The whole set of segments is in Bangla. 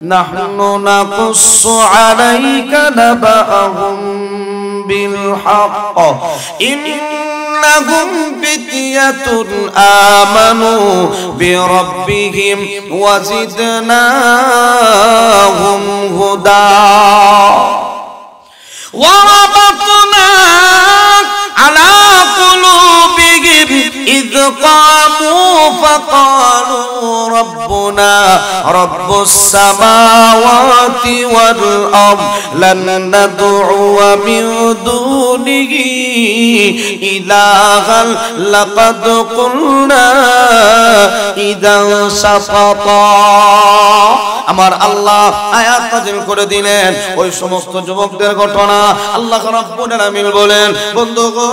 নাহনু নাকুসসু আলাইকা নাবাআহুম বিল হক ইন্নাহুম ফিতয়াতুন আমানু বিরাব্বিহিম ওয়া জিদনাহুম হুদা ওয়া রাবাতনা আলা কুলুবিহিম ইয কামু ফাকালু রব্বুনা রব্বুস সামাওয়াতি ওয়াল আরদ লান নাদউয়া মিন দুনিহি ইলাহান লাকাদ কুলনা ইযান শাতাতা। আমার আল্লাহ আয়াত নাযিল করে দিলেন ওই সমস্ত যুবকদের ঘটনা। আল্লাহ রাব্বুল আলামিন বলেন, বন্ধুগণ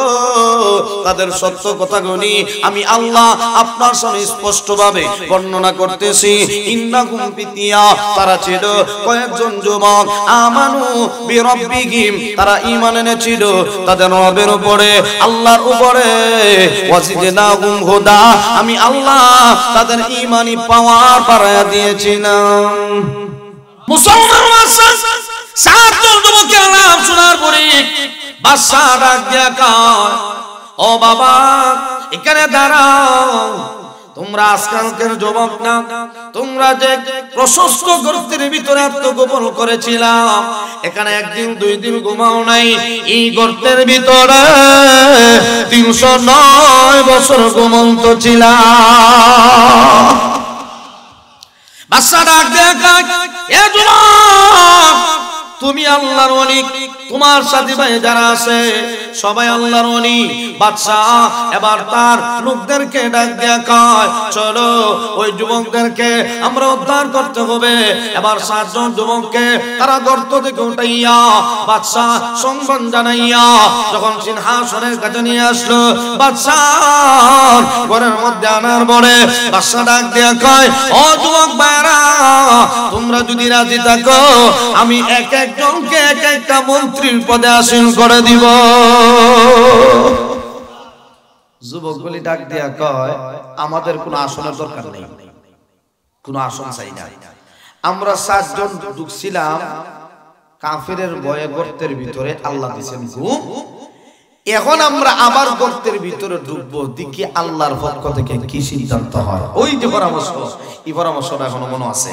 তাদের সত্য কথাগুলি আমি আল্লাহ আপনার সামনে স্পষ্টভাবে বর্ণনা করতেছি। ইন্নাকুম ফিতিয়া, তারা ছিল কয়েকজন যুবক, আমানু বিরাব্বিহিম, তারা ঈমান এনেছিল তাদের রবের উপরে, আল্লাহর উপরে, ওয়াজিদনাহুম হুদা, আমি আল্লাহ তাদের ঈমানি পাওয়ার বাড়ায়া দিয়েছিলাম। মুসলমান সাতজন যুবকের নাম শোনার পরে বাদশা ডাক দিয়া কয়, ও বাবা এখানে দাঁড়াও, তোমরা আজকালকের যুবক না, তোমরা যে প্রশস্ত গর্তের ভিতরে আত্মগোপন করেছিলাম, এখানে একদিন দুই দিন ঘুমাও নাই, এই গর্তের ভিতরে 309 বছর ঘুমন্ত ছিলাম। বাদশা ডাক দেয়া কয়, এ যুবক তুমি আল্লাহর ওলি, তোমার সাথী ভাই যারা আছে সবাই আল্লাহর ওলি। বাদশা এবার তার লোকদেরকে ডাক দেয়া কয়, চলো ওই যুবকদেরকে আমরা উদ্ধার করতে হবে। এবার 7 জন যুবককে তারা গর্ত থেকে উঠাইয়া বাদশা সংবাদ জানাইয়া যখন সিংহাসনের কাছে নিয়ে আসলো, বাদশা ঘরের মধ্যে আনার পরে বাদশা ডাক দেয়া কয়, ও যুবক ভাইরা তোমরা যদি রাজি থাকো আমি এক একজনকে এক একটা মন্ত্রীর পদে আসীন করে দিব। যুবকগুলি ডাক দিয়া কয়, আমাদের কোনো আসনের দরকার নেই, কোনো আসন চাই না। আমরা 7 জন ঢুকছিলাম কাফেরের ভয়ে গর্তের ভিতরে, আল্লাহ দিয়েছেন ঘুম। এখন আমরা আবার গর্তের ভিতরে ঢুকবো, দেখি আল্লাহর পক্ষ থেকে কি সিদ্ধান্ত হয়। ওই যে পরামর্শ, এই পরামর্শটা এখনো মনে আছে।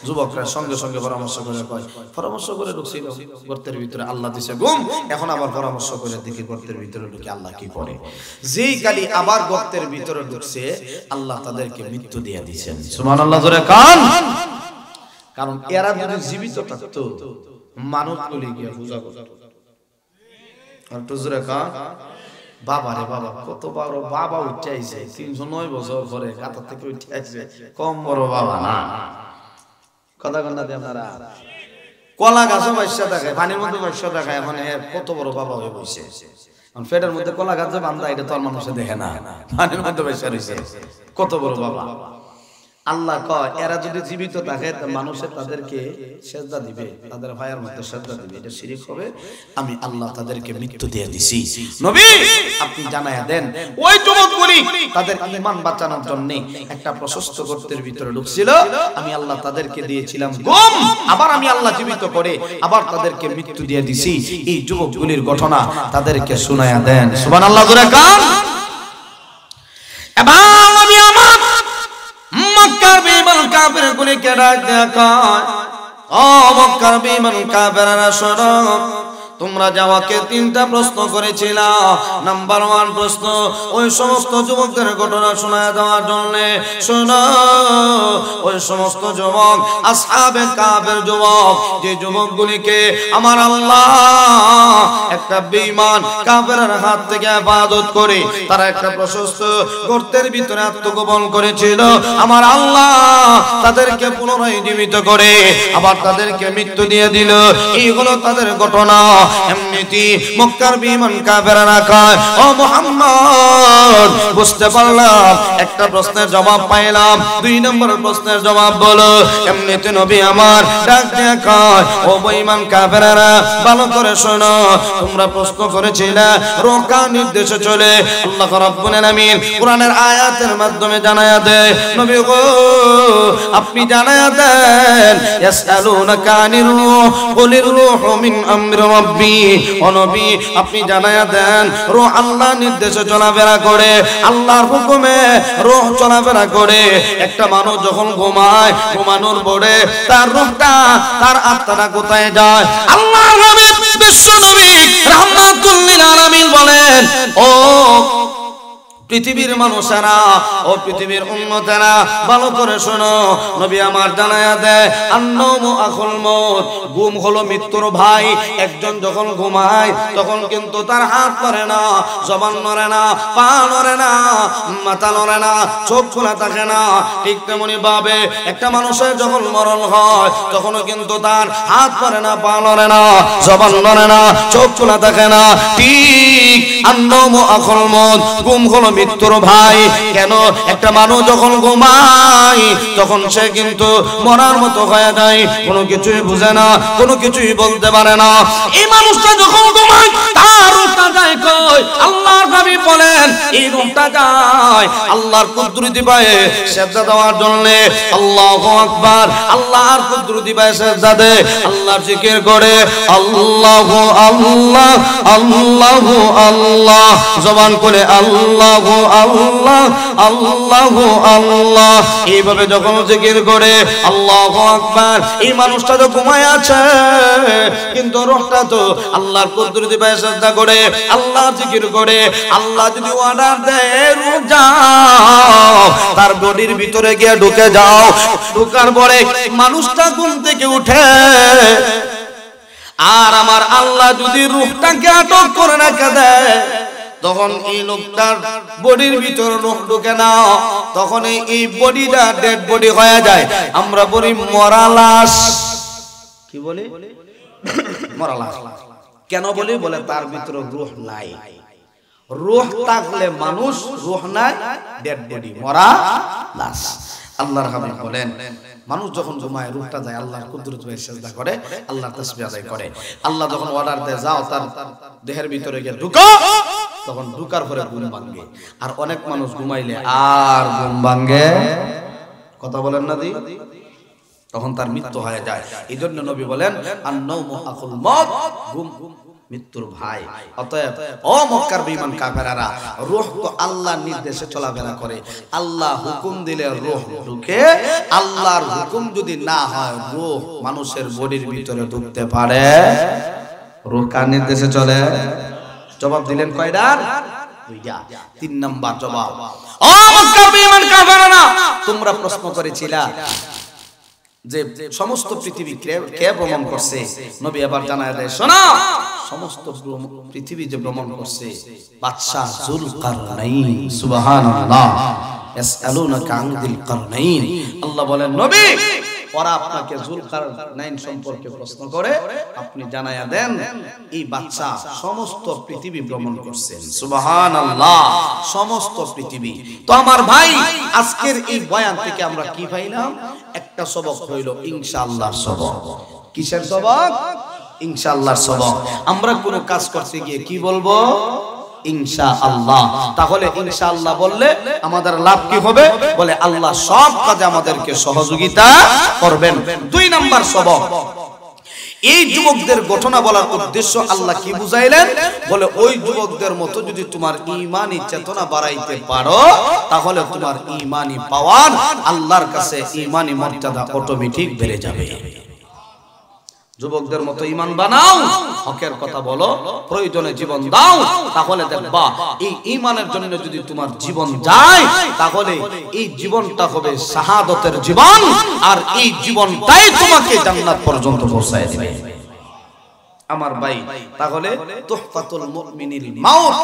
যুবকরা সঙ্গে সঙ্গে পরামর্শ করে কয়, পরামর্শ করে ঢুকছিল গর্তের ভিতরে, আল্লাহ দিছে ঘুম, এখন আবার পরামর্শ করে দেখি গর্তের ভিতরে ঢুকে আল্লাহ কি করে। যেই কালি আবার গর্তের ভিতরে ঢুকছে, আল্লাহ তাদেরকে মৃত্যু দিয়ে দিয়েছেন। সুবহানাল্লাহ জোরে কান। কারণ এরা যদি জীবিত থাকতো মানুষগুলি গিয়ে পূজা করত। বাবা রে বাবা, কত বড় বাবা উঠাইছে, 309 বছর পরে কাতার থেকে উঠাইছে, কম বড় বাবা না। কথা কন্যা দিয়ে আপনারা কলা গাছও বাইশা দেখায়, পানির মধ্যে বাইশা দেখায়, এখন কত বড় বাবা হয়ে বসে। পেটের মধ্যে কলা গাছ যে বান্ধা, এটা তো আর মানুষে দেখে না, পানির মধ্যে বাইশা রয়েছে, কত বড় বাবা। আল্লাহ কয় এরা যদি জীবিত থাকে মানুষের তাদেরকে সেজদা দিবে, তাদের ভাইয়ের মধ্যে সেজদা দিবে, এটা শিরক হবে। আমি আল্লাহ তাদেরকে মৃত্যু দিয়ে দিছি। নবী আপনি জানায়া দেন, ওই যুবকগুলি তাদের ঈমান বাঁচানোর জন্য একটা প্রশস্ত গর্তের ভিতরে ঢুকছিল, আমি আল্লাহ তাদেরকে দিয়েছিলাম ঘুম, আবার আমি আল্লাহ জীবিত করে আবার তাদেরকে মৃত্যু দিয়ে দিছি। এই যুবকগুলির ঘটনা তাদেরকে শোনায়া দেন। সুবহানাল্লাহ জোরে কান। এবার নবী আমার মক্কার বেঈমান কাফেরগুলিকে ডাক দেয়া কয়, ও মক্কার বেঈমান কাফেররা শোনো, তোমরা যাওয়াকে 3টা প্রশ্ন করেছিলা। নাম্বার 1 প্রশ্ন ওই সমস্ত যুবকদের ঘটনা শোনায় দেওয়ার জন্য। শোনো, ওই সমস্ত যুবক আসহাবে কাফের যুবক, যে যুবকগুলিকে আমার আল্লাহ একটা বেঈমান কাফেরের হাত থেকে হেফাজত করে তারা একটা প্রশস্ত গর্তের ভিতরে আত্মগোপন করেছিল, আমার আল্লাহ তাদেরকে পুনরায় জীবিত করে আবার তাদেরকে মৃত্যু দিয়ে দিল। এই হলো তাদের ঘটনা। এমনিতে মক্কার বিমান কাফেররা কয় ও মুহাম্মদ বুঝতে পারলাম একটা প্রশ্নের জবাব পাইলাম, 2 নম্বর প্রশ্নের জবাব বলো। এমনিতে নবী আমার ডাক দিয়ে কয় ও বেঈমান কাফেররা ভালো করে শোনো, তোমরা প্রশ্ন করেছিলে রূহ কার নির্দেশে চলে। আল্লাহ রাব্বুল আলামিন কোরআনের আয়াতের মাধ্যমে জানায়া দেয় নবী গো আপনি জানায়া দেন ইয়াসআলুনাকা আনির রূহ কুলির রূহু মিন আমরি রাব্বি। ও নবী আপনি জানায়া দেন রূহ আল্লাহর নির্দেশে চলাফেরা করে, আল্লাহর হুকুমে রূহ চলাফেরা করে। একটা মানুষ যখন ঘুমায় ঘুমানোর পরে তার রূহটা তার আত্মাটা কোথায় যায়? আল্লাহর নবী বিশ্ব নবী রাহমাতুল লিল আলামিন বলেন ও পৃথিবীর মানুষেরা ও পৃথিবীর উম্মতেরা ভালো করে শোনো, নবী আমার জানায়া দেয় আন্নামু আখুল মউত, ঘুম হলো মৃত্যুর ভাই। একজন যখন ঘুমায় তখন কিন্তু তার হাত নড়ে না, জবান নড়ে না, পা নড়ে না, মাথা নড়ে না, চোখ খোলা থাকে না। ঠিক তেমনি ভাবে একটা মানুষের যখন মরণ হয় তখনও কিন্তু তার হাত নড়ে না, পা নড়ে না, জবান নড়ে না, চোখ খোলা থাকে না। ঠিক আন্নামু আখুল মউত, ঘুম হলো মৃত্যুর ভাই। কেন? একটা মানুষ যখন ঘুমায় তখন সে কিন্তু মরার মতো হয়ে যায়, কোনো কিছুই বুঝে না, কোনো কিছুই বলতে পারে না। এই মানুষটা যখন ঘুমায় তার রূহটা যায় কই? আল্লাহর নবী বলেন এই রূহটা যায় আল্লাহর কুদরতি পায়ে সিজদা দেওয়ার জন্য। আল্লাহু আকবার, আল্লাহর কুদরতি পায়ে সিজদা দেয়, আল্লাহর জিকির করে আল্লাহু আল্লাহ আল্লাহু আল্লাহ, জবান করে আল্লাহু আল্লাহ আল্লাহু আল্লাহ। এইভাবে যখন জিকির করে আল্লাহু আকবার, এই মানুষটা তো ঘুমায় আছে কিন্তু রূহটা তো আল্লাহর কুদরতি পায়ে সিজদা করে, আল্লাহর জিকির করে। আল্লাহ যদি অর্ডার দেয় রূহ যাও, তার বডির ভিতরে গিয়ে ঢুকে যাও। ঢোকার পরে মানুষটা ঘুম থেকে উঠে, আর আমার আল্লাহ যদি রূহটাকে আটক করে রেখে দেয় তখন এই লোকটার বডির ভিতর রূহ ঢোকে না, তখন এই বডিটা ডেড বডি হয়ে যায়। আমরা বলি মরা লাশ। কি বলি? মরা লাশ। কেন বলি? বলে তার ভিতরে রূহ নাই। রূহ থাকলে মানুষ, রূহ নাই ডেড বডি, মরা লাশ। আল্লাহর হাবিব বলেন মানুষ যখন ঘুমায় রূহটা যায় আল্লাহর কুদরত হয়ে সিজদা করে, আল্লাহর তাসবিহ আদায় করে। আল্লাহ যখন অর্ডার দেয় যাও তার দেহের ভিতরে গিয়ে ঢুকো, তখন ঢুকার পরে ঘুম ভাঙে। আর অনেক মানুষ ঘুমাইলে আর ঘুম ভাঙে, কথা বলেন না দি, তখন তার মৃত্যু হয়ে যায়। এই জন্য নবী বলেন আন-নাওমু আখুল মউত, ঘুম মৃত্যুর ভাই। অতএব ও মক্কার বেঈমান কাফেররা, রূহ তো আল্লাহর নির্দেশে চলাফেরা করে, আল্লাহ হুকুম দিলে রূহ ঢুকে, আল্লাহর হুকুম যদি না হয় রূহ মানুষের বডির ভিতরে ঢুকতে পারে? রূহ কার নির্দেশে চলে? জবাব দিলেন কয়টা? 2টা। 3 নাম্বার জবাব, ও মক্কার বেঈমান কাফেররা, তোমরা প্রশ্ন করেছিলা যে সমস্ত পৃথিবী কে ভ্রমণ করছে? নবী আবার জানায় দেয় শোনো, সমস্ত পৃথিবী যে ভ্রমণ করছে বাদশা যুলকারনাইন। সুবহানাল্লাহ। ইয়াসআলুনাকা আন যিল কারনাইন, আল্লাহ বলেন নবী ওরা আপনাকে যুলকারনাইন সম্পর্কে প্রশ্ন করে, আপনি জানায়া দেন এই বাদশা সমস্ত পৃথিবী ভ্রমণ করছেন। সুবহানাল্লাহ, সমস্ত পৃথিবী। তো আমার ভাই আজকের এই বয়ান থেকে আমরা কি পাইলাম? একটা সবক হইল ইনশাআল্লাহর সবক। কিসের সবক? ইনশাআল্লাহর সবক। আমরা কোন কাজ করতে গিয়ে কি বলবো? ইনশাআল্লাহ। তাহলে ইনশাআল্লাহ বললে আমাদের লাভ কি হবে? বলে আল্লাহ সব কাজে আমাদেরকে সহযোগিতা করবেন। 2 নাম্বার সবক, এই যুবকদের ঘটনা বলার উদ্দেশ্য আল্লাহ কি বুঝাইলেন? বলে ওই যুবকদের মতো যদি তোমার ঈমানি চেতনা বাড়াইতে পারো তাহলে তোমার ঈমানি পাওয়ার, আল্লাহর কাছে ঈমানি মর্যাদা অটোমেটিক বেড়ে যাবে। যুবকদের মতো ঈমান বানাও, হকের কথা বলো, প্রয়োজনে জীবন দাও, তাহলে দেখবা এই ঈমানের জন্য যদি তোমার জীবন যায় তাহলে এই জীবনটা হবে শাহাদাতের জীবন, আর এই জীবনটাই তোমাকে জান্নাত পর্যন্ত পৌঁছায় দিবে। আমার ভাই, তাহলে তুহফাতুল মুমিনিল মাউত,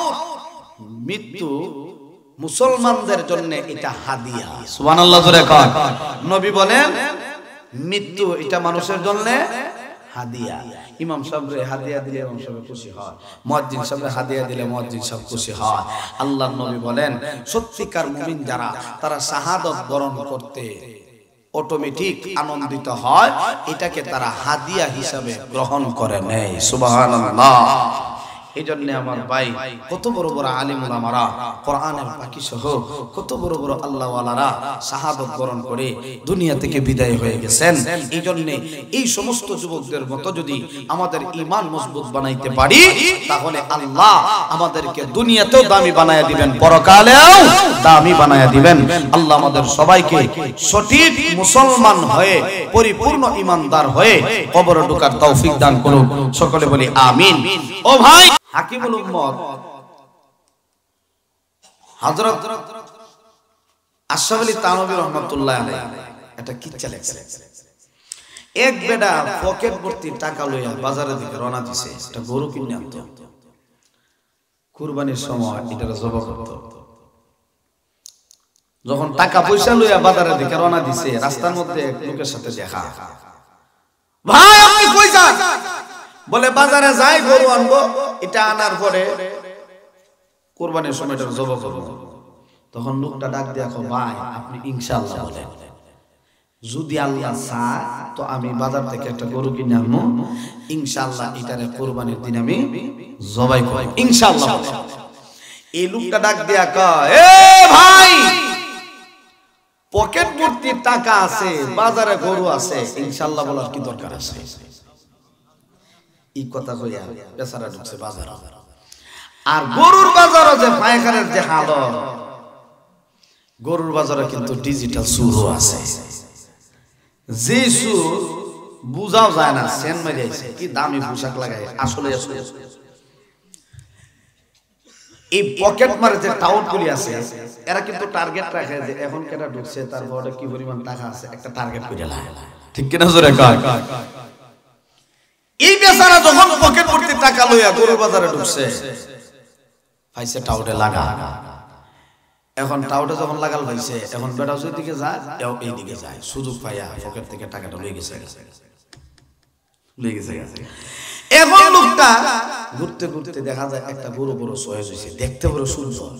মৃত্যু মুসলমানদের জন্য এটা হাদিয়া। সুবহানাল্লাহ জোরে কর। নবী বলেন মৃত্যু এটা মানুষের জন্য হাদিয়া। ইমাম সাহেবরে হাদিয়া দিলে ইমাম সাহেব খুশি হয়, মুয়াজ্জিন সাহেবরে হাদিয়া দিলে মুয়াজ্জিন সাহেব খুশি হয়। আল্লাহর নবী বলেন সত্যিকার মুমিন যারা তারা শাহাদাত বরণ করতে অটোমেটিক আনন্দিত হয়, এটাকে তারা হাদিয়া হিসাবে গ্রহণ করে নেয়। সুবহানাল্লাহ। এই জন্য আমার ভাই কত বড় বড় আলিম উলামারা কোরআনের পাখি সহ কত বড় বড় আল্লাহ ওয়ালারা শাহাদাত বরণ করে দুনিয়া থেকে বিদায় হয়ে গেছেন। এই জন্য এই সমস্ত যুবকদের মতো যদি আমাদের ঈমান মজবুত বানাইতে পারি তাহলে আল্লাহ আমাদেরকে দুনিয়াতেও দামি বানায়া দিবেন, পরকালেও দামি বানায়া দিবেন। আল্লাহ আমাদের সবাইকে সঠিক মুসলমান হয়ে পরিপূর্ণ ঈমানদার হয়ে কবরে ঢোকার তৌফিক দান করুন। সকলে বলি আমিন। ও ভাই হাকিমুল উম্মত হযরত আশরাফ আলী থানভী রাহমাতুল্লাহ আলাইহি এটা কিচ্ছা লেখছে। এক বেটা পকেট ভর্তি টাকা লইয়া বাজারের দিকে রওনা দিছে, একটা গরু কিনে আনতো। কুরবানির সময় এটা জবাই করত। যখন টাকা পয়সা লইয়া বাজারের দিকে রওনা দিছে, রাস্তার মধ্যে এক লোকের সাথে দেখা। ভাই আপনি কই যান? বলে বাজারে যাই গরু আনবো, এটা আনার পরে কুরবানির সময় এটা জবাই করব। তখন লোকটা ডাক দিয়া কয়, ভাই আপনি ইনশাআল্লাহ বলেন, যদি আল্লাহ চায় তো আমি বাজার থেকে একটা গরু কিনে আনবো, ইনশাআল্লাহ এটারে কুরবানির দিন আমি জবাই করব ইনশাআল্লাহ। এই লোকটা ডাক দিয়া কয়, এ ভাই পকেট ভর্তি টাকা আছে, বাজারে গরু আছে, ইনশাআল্লাহ বলার কি দরকার আছে? এই কথা কইয়া বেচারা ঢুকছে বাজার। আর গরুর বাজারে যে পায়খানার যে হালত, গরুর বাজারে কিন্তু ডিজিটাল সুরও আছে। যে সুর বুঝাও যায় না, সেন মারিয়েছে কি দামি পোশাক লাগায়, আসলে এই পকেট মারে যে টাউট গুলি আছে, এরা কিন্তু টার্গেট রাখে যে এখন কেটা ঢুকছে, তার বড় কি পরিমাণ টাকা আছে, একটা টার্গেট করে লাগে। ঠিক কিনা জোরে কয়? এই বেচারা যখন পকেট ভর্তি টাকা লইয়া গরুর বাজারে ঢুকছে, পাইছে টাউটে লাগা। এখন টাউটে যখন লাগাল পাইছে, এখন বেটা ওই দিকে যায়, এই দিকে যায়, সুযোগ পাইয়া পকেট থেকে টাকাটা লয়ে গেছে। এখন লোকটা ঘুরতে ঘুরতে দেখা যায় একটা বড় বড় সয়েজ হয়েছে, দেখতে বড় সুন্দর।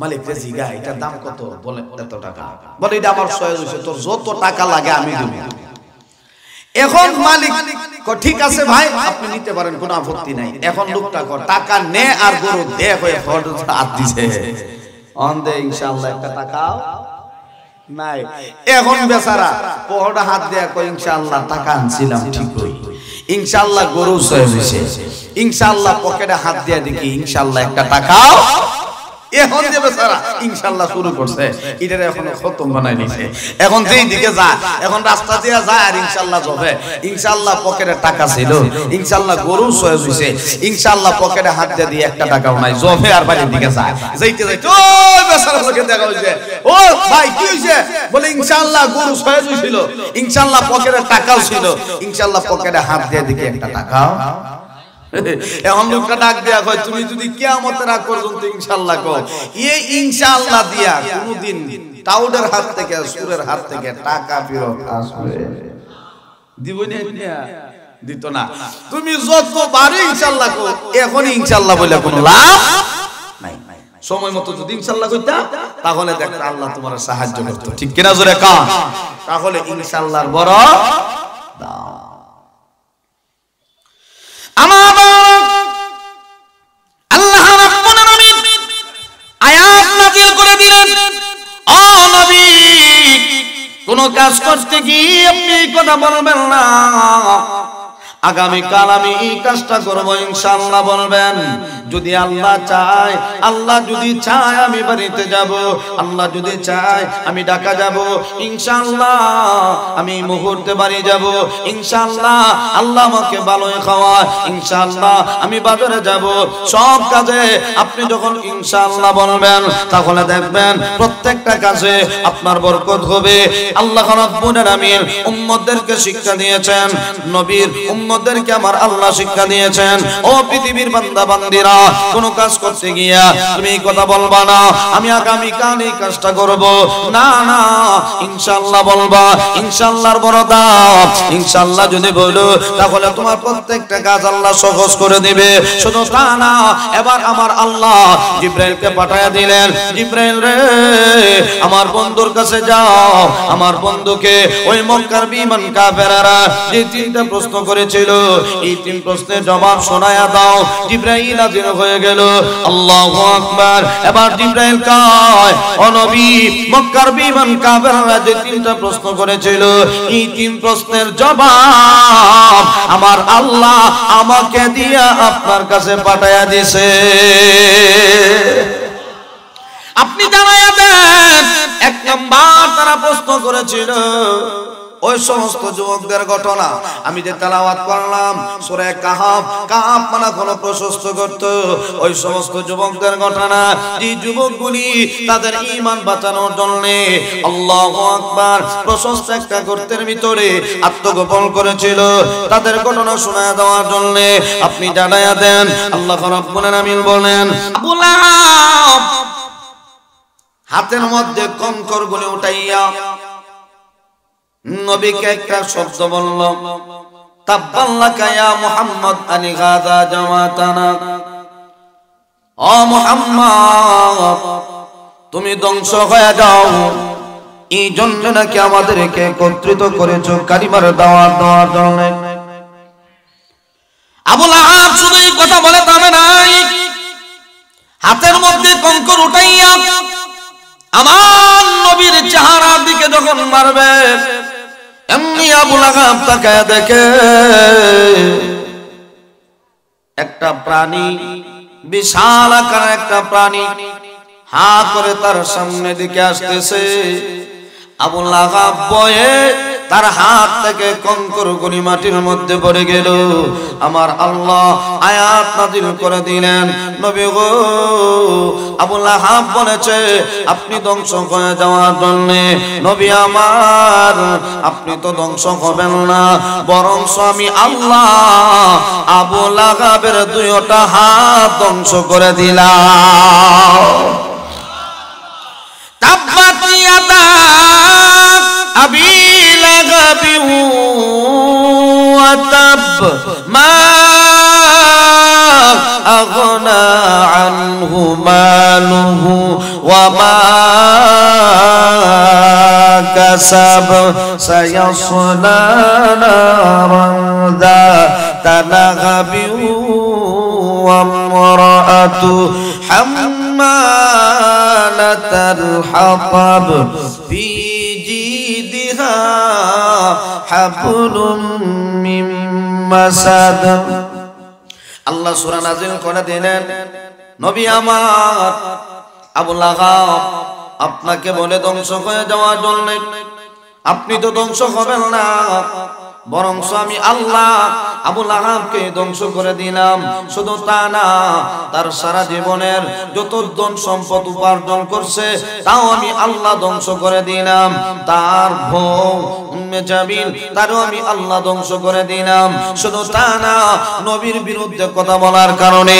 মালিক রে জিগা এটার দাম কত? বলে এত টাকা। বলে এটা আমার সয়েজ হয়েছে, তোর যত টাকা লাগে আমি দেব। এখন মালিক ঠিক আছে ভাই আপনি নিতে পারেন, কোনো আপত্তি নাই। এখন লোকটা টাকা নে আর গরু দে হয়ে হাত দিছে, অন্ধে ইনশাআল্লাহ একটা টাকাও নাই। এখন বেচারা পহড়া হাত দেয়া কই ইনশাআল্লাহ টাকা আনছিলাম ঠিকই, ইনশাআল্লাহ গরু সয়েজ হয়েছে, ইনশাআল্লাহ পকেটে হাত দিয়া দেখি ইনশাআল্লাহ একটা টাকাও। এখন যে বেচারা ইনশাআল্লাহ শুরু করছে, এটারে এখনো খতম বানাই নিছে। এখন যেই দিকে যায়, এখন রাস্তা দিয়ে যায় আর ইনশাআল্লাহ যাবে, ইনশাআল্লাহ পকেটে টাকা ছিল, ইনশাআল্লাহ গরু সয়েজ হইছে, ইনশাআল্লাহ পকেটে হাত দিয়ে একটা টাকাও নাই, যাবে আর বাড়ির দিকে যায়। যাইতে যাইতে ওই বেচারা লোকে দেখা হইছে, ও ভাই কি হইছে? বলে ইনশাআল্লাহ গরু সয়েজ হইছিল, ইনশাআল্লাহ পকেটে টাকাও ছিল, ইনশাআল্লাহ পকেটে হাত দিয়ে দেখি একটা টাকাও। এখন লোকটা ডাক দেয়া কয়, তুমি যদি কিয়ামতের আগ পর্যন্ত ইনশাআল্লাহ কও, এই ইনশাআল্লাহ দিয়া কোনদিন টাউডের হাত থেকে সুরের হাত থেকে টাকা ফেরত আসবে? দিব না, দিত না। তুমি যতবার ইনশাআল্লাহ কও, এখন ইনশাআল্লাহ বলে কোনো লাভ নাই। সময় মতো যদি ইনশাআল্লাহ কইতা তাহলে দেখতে আল্লাহ তোমার সাহায্য করত। ঠিক কিনা জোরে কান? তাহলে ইনশাআল্লাহর বড় দাও। আল্লাহ রাব্বুল আলামিন আয়াত নাযিল করে দিলেন, ও নবী কোন কাজ করতে গিয়ে আপনি এই কথা বলবেন না, আগামী কাল আমি এই কাজটা করব ইনশাআল্লাহ বলবেন। যদি আল্লাহ চায়, আল্লাহ যদি চায় আমি বাড়িতে যাব, আল্লাহ যদি চায় আমি ঢাকা যাব, ইনশাআল্লাহ আমি এই মুহূর্তে বাড়ি যাব, ইনশাআল্লাহ আল্লাহ আমাকে ভালোই খাওয়ায়, ইনশাআল্লাহ আমি বাজারে যাব। সব কাজে আপনি যখন ইনশাআল্লাহ বলবেন তাহলে দেখবেন প্রত্যেকটা কাজে আপনার বরকত হবে। আল্লাহ রাব্বুল আলামিন উম্মতদেরকে শিক্ষা দিয়েছেন, নবীর উম্মতদেরকে আমার আল্লাহ শিক্ষা দিয়েছেন, ও পৃথিবীর বান্দা বান্দিরা, কোন কাজ করতে গিয়া তুমি এই কথা বলবা না আমি আগামী কাল এই কাজটা করব, না না, ইনশাআল্লাহ বলবা। ইনশাআল্লাহর বড় দাম। ইনশাআল্লাহ যদি বলো তাহলে তোমার প্রত্যেকটা কাজ আল্লাহ সহজ করে দিবে। শুধু তা না, এবার আমার আল্লাহ জিবরাইলকে পাঠায়া দিলেন, জিবরাইল রে আমার বন্ধুর কাছে যাও, আমার বন্ধুকে ওই মক্কার বিমান কাফেররা যে তিনটা প্রশ্ন করেছিল এই তিন প্রশ্নের জবাব শোনায়া দাও। জিবরাইল হাজির হয়ে গেল। আল্লাহু আকবার। এবার জিবরাইল কয়, ও নবী, মক্কার বিমান কাফেররা যে তিনটা প্রশ্ন করেছিল এই তিন প্রশ্নের জবাব আমার আল্লাহ আমাকে দিয়া আপনার কাছে পাঠায়া দিয়েছে, আপনি জানায়া দেন। এক নাম্বার তারা প্রশ্ন করেছিল ওই সমস্ত যুবকদের ঘটনা আমি যে তেলাওয়াত করলাম সূরা কাহাফ, কাহাফ মানে কোন প্রশস্ত করত, ওই সমস্ত যুবকদের ঘটনা, যে যুবকগুলি তাদের ঈমান বাঁচানোর জন্য আল্লাহু আকবার প্রশস্ত একটা গর্তের ভিতরে আত্মগোপন করেছিল, তাদের ঘটনা শোনায় দেওয়ার জন্য আপনি জানায়া দেন। আল্লাহ রাব্বুল আলামিন বলেন, আবু লাহাব হাতের মধ্যে কঙ্কর গুলি উঠাইয়া নবীকে একটা শব্দ বলল, তাব্বাল্লাকা ইয়া মুহাম্মদ আনি গাদা জামাতানা, ও মুহাম্মদ তুমি ধ্বংস হয়ে যাও, এই জন্য নাকি আমাদেরকে একত্রিত করেছো কালিমার দাওয়াত দেওয়ার জন্য। আবু লাহাব শুধু এই কথা বলে থামে নাই, হাতের মধ্যে কঙ্কর উঠাইয়া আমার নবীর চেহারার দিকে যখন মারবে এমনি আবু লাহাব তাকায় দেখে একটা প্রাণী, বিশাল আকারের একটা প্রাণী হা করে তার সামনে দিকে আসতেছে। আবু লাহাব ভয়ে তার হাত থেকে কঙ্কর গুলি মাটির মধ্যে পড়ে গেল। আমার আল্লাহ আয়াত নাযিল করে দিলেন, নবী গো, আবু লাহাব বলেছে আপনি ধ্বংস হয়ে যাওয়ার জন্য, নবী আমার আপনি তো ধ্বংস হবেন না, বরং আমি আল্লাহ আবু লাহাবের দুইটা হাত ধ্বংস করে দিলাম। তাব্বাত ইয়াদা আবি লাহাবি ওয়া তাব, মা আগনা আনহু মালুহু ওয়া মা কাসাব, সায়াসলা নারান যাতা লাহাবি ওয়া ইমরাআতু হাম্মালাতাল হাতাব ফি জিদিহা হাবলুম মিন মাসাদ। আল্লাহ সূরা নাযিল করে দিলেন, নবী আমার আবু লাহাব আপনাকে বলে ধ্বংস হয়ে যাওয়ার জন্য, আপনি তো ধ্বংস হবেন না, বরং আমি আল্লাহ আবু লাহাবকে ধ্বংস করে দিলাম। শুধু তা না, তার সারা জীবনের যত ধন সম্পদ উপার্জন করছে তাও আমি আল্লাহ ধ্বংস করে দিলাম। তার বউ উম্মে জামিল তারও আমি আল্লাহ ধ্বংস করে দিলাম। শুধু তা না, নবীর বিরুদ্ধে কথা বলার কারণে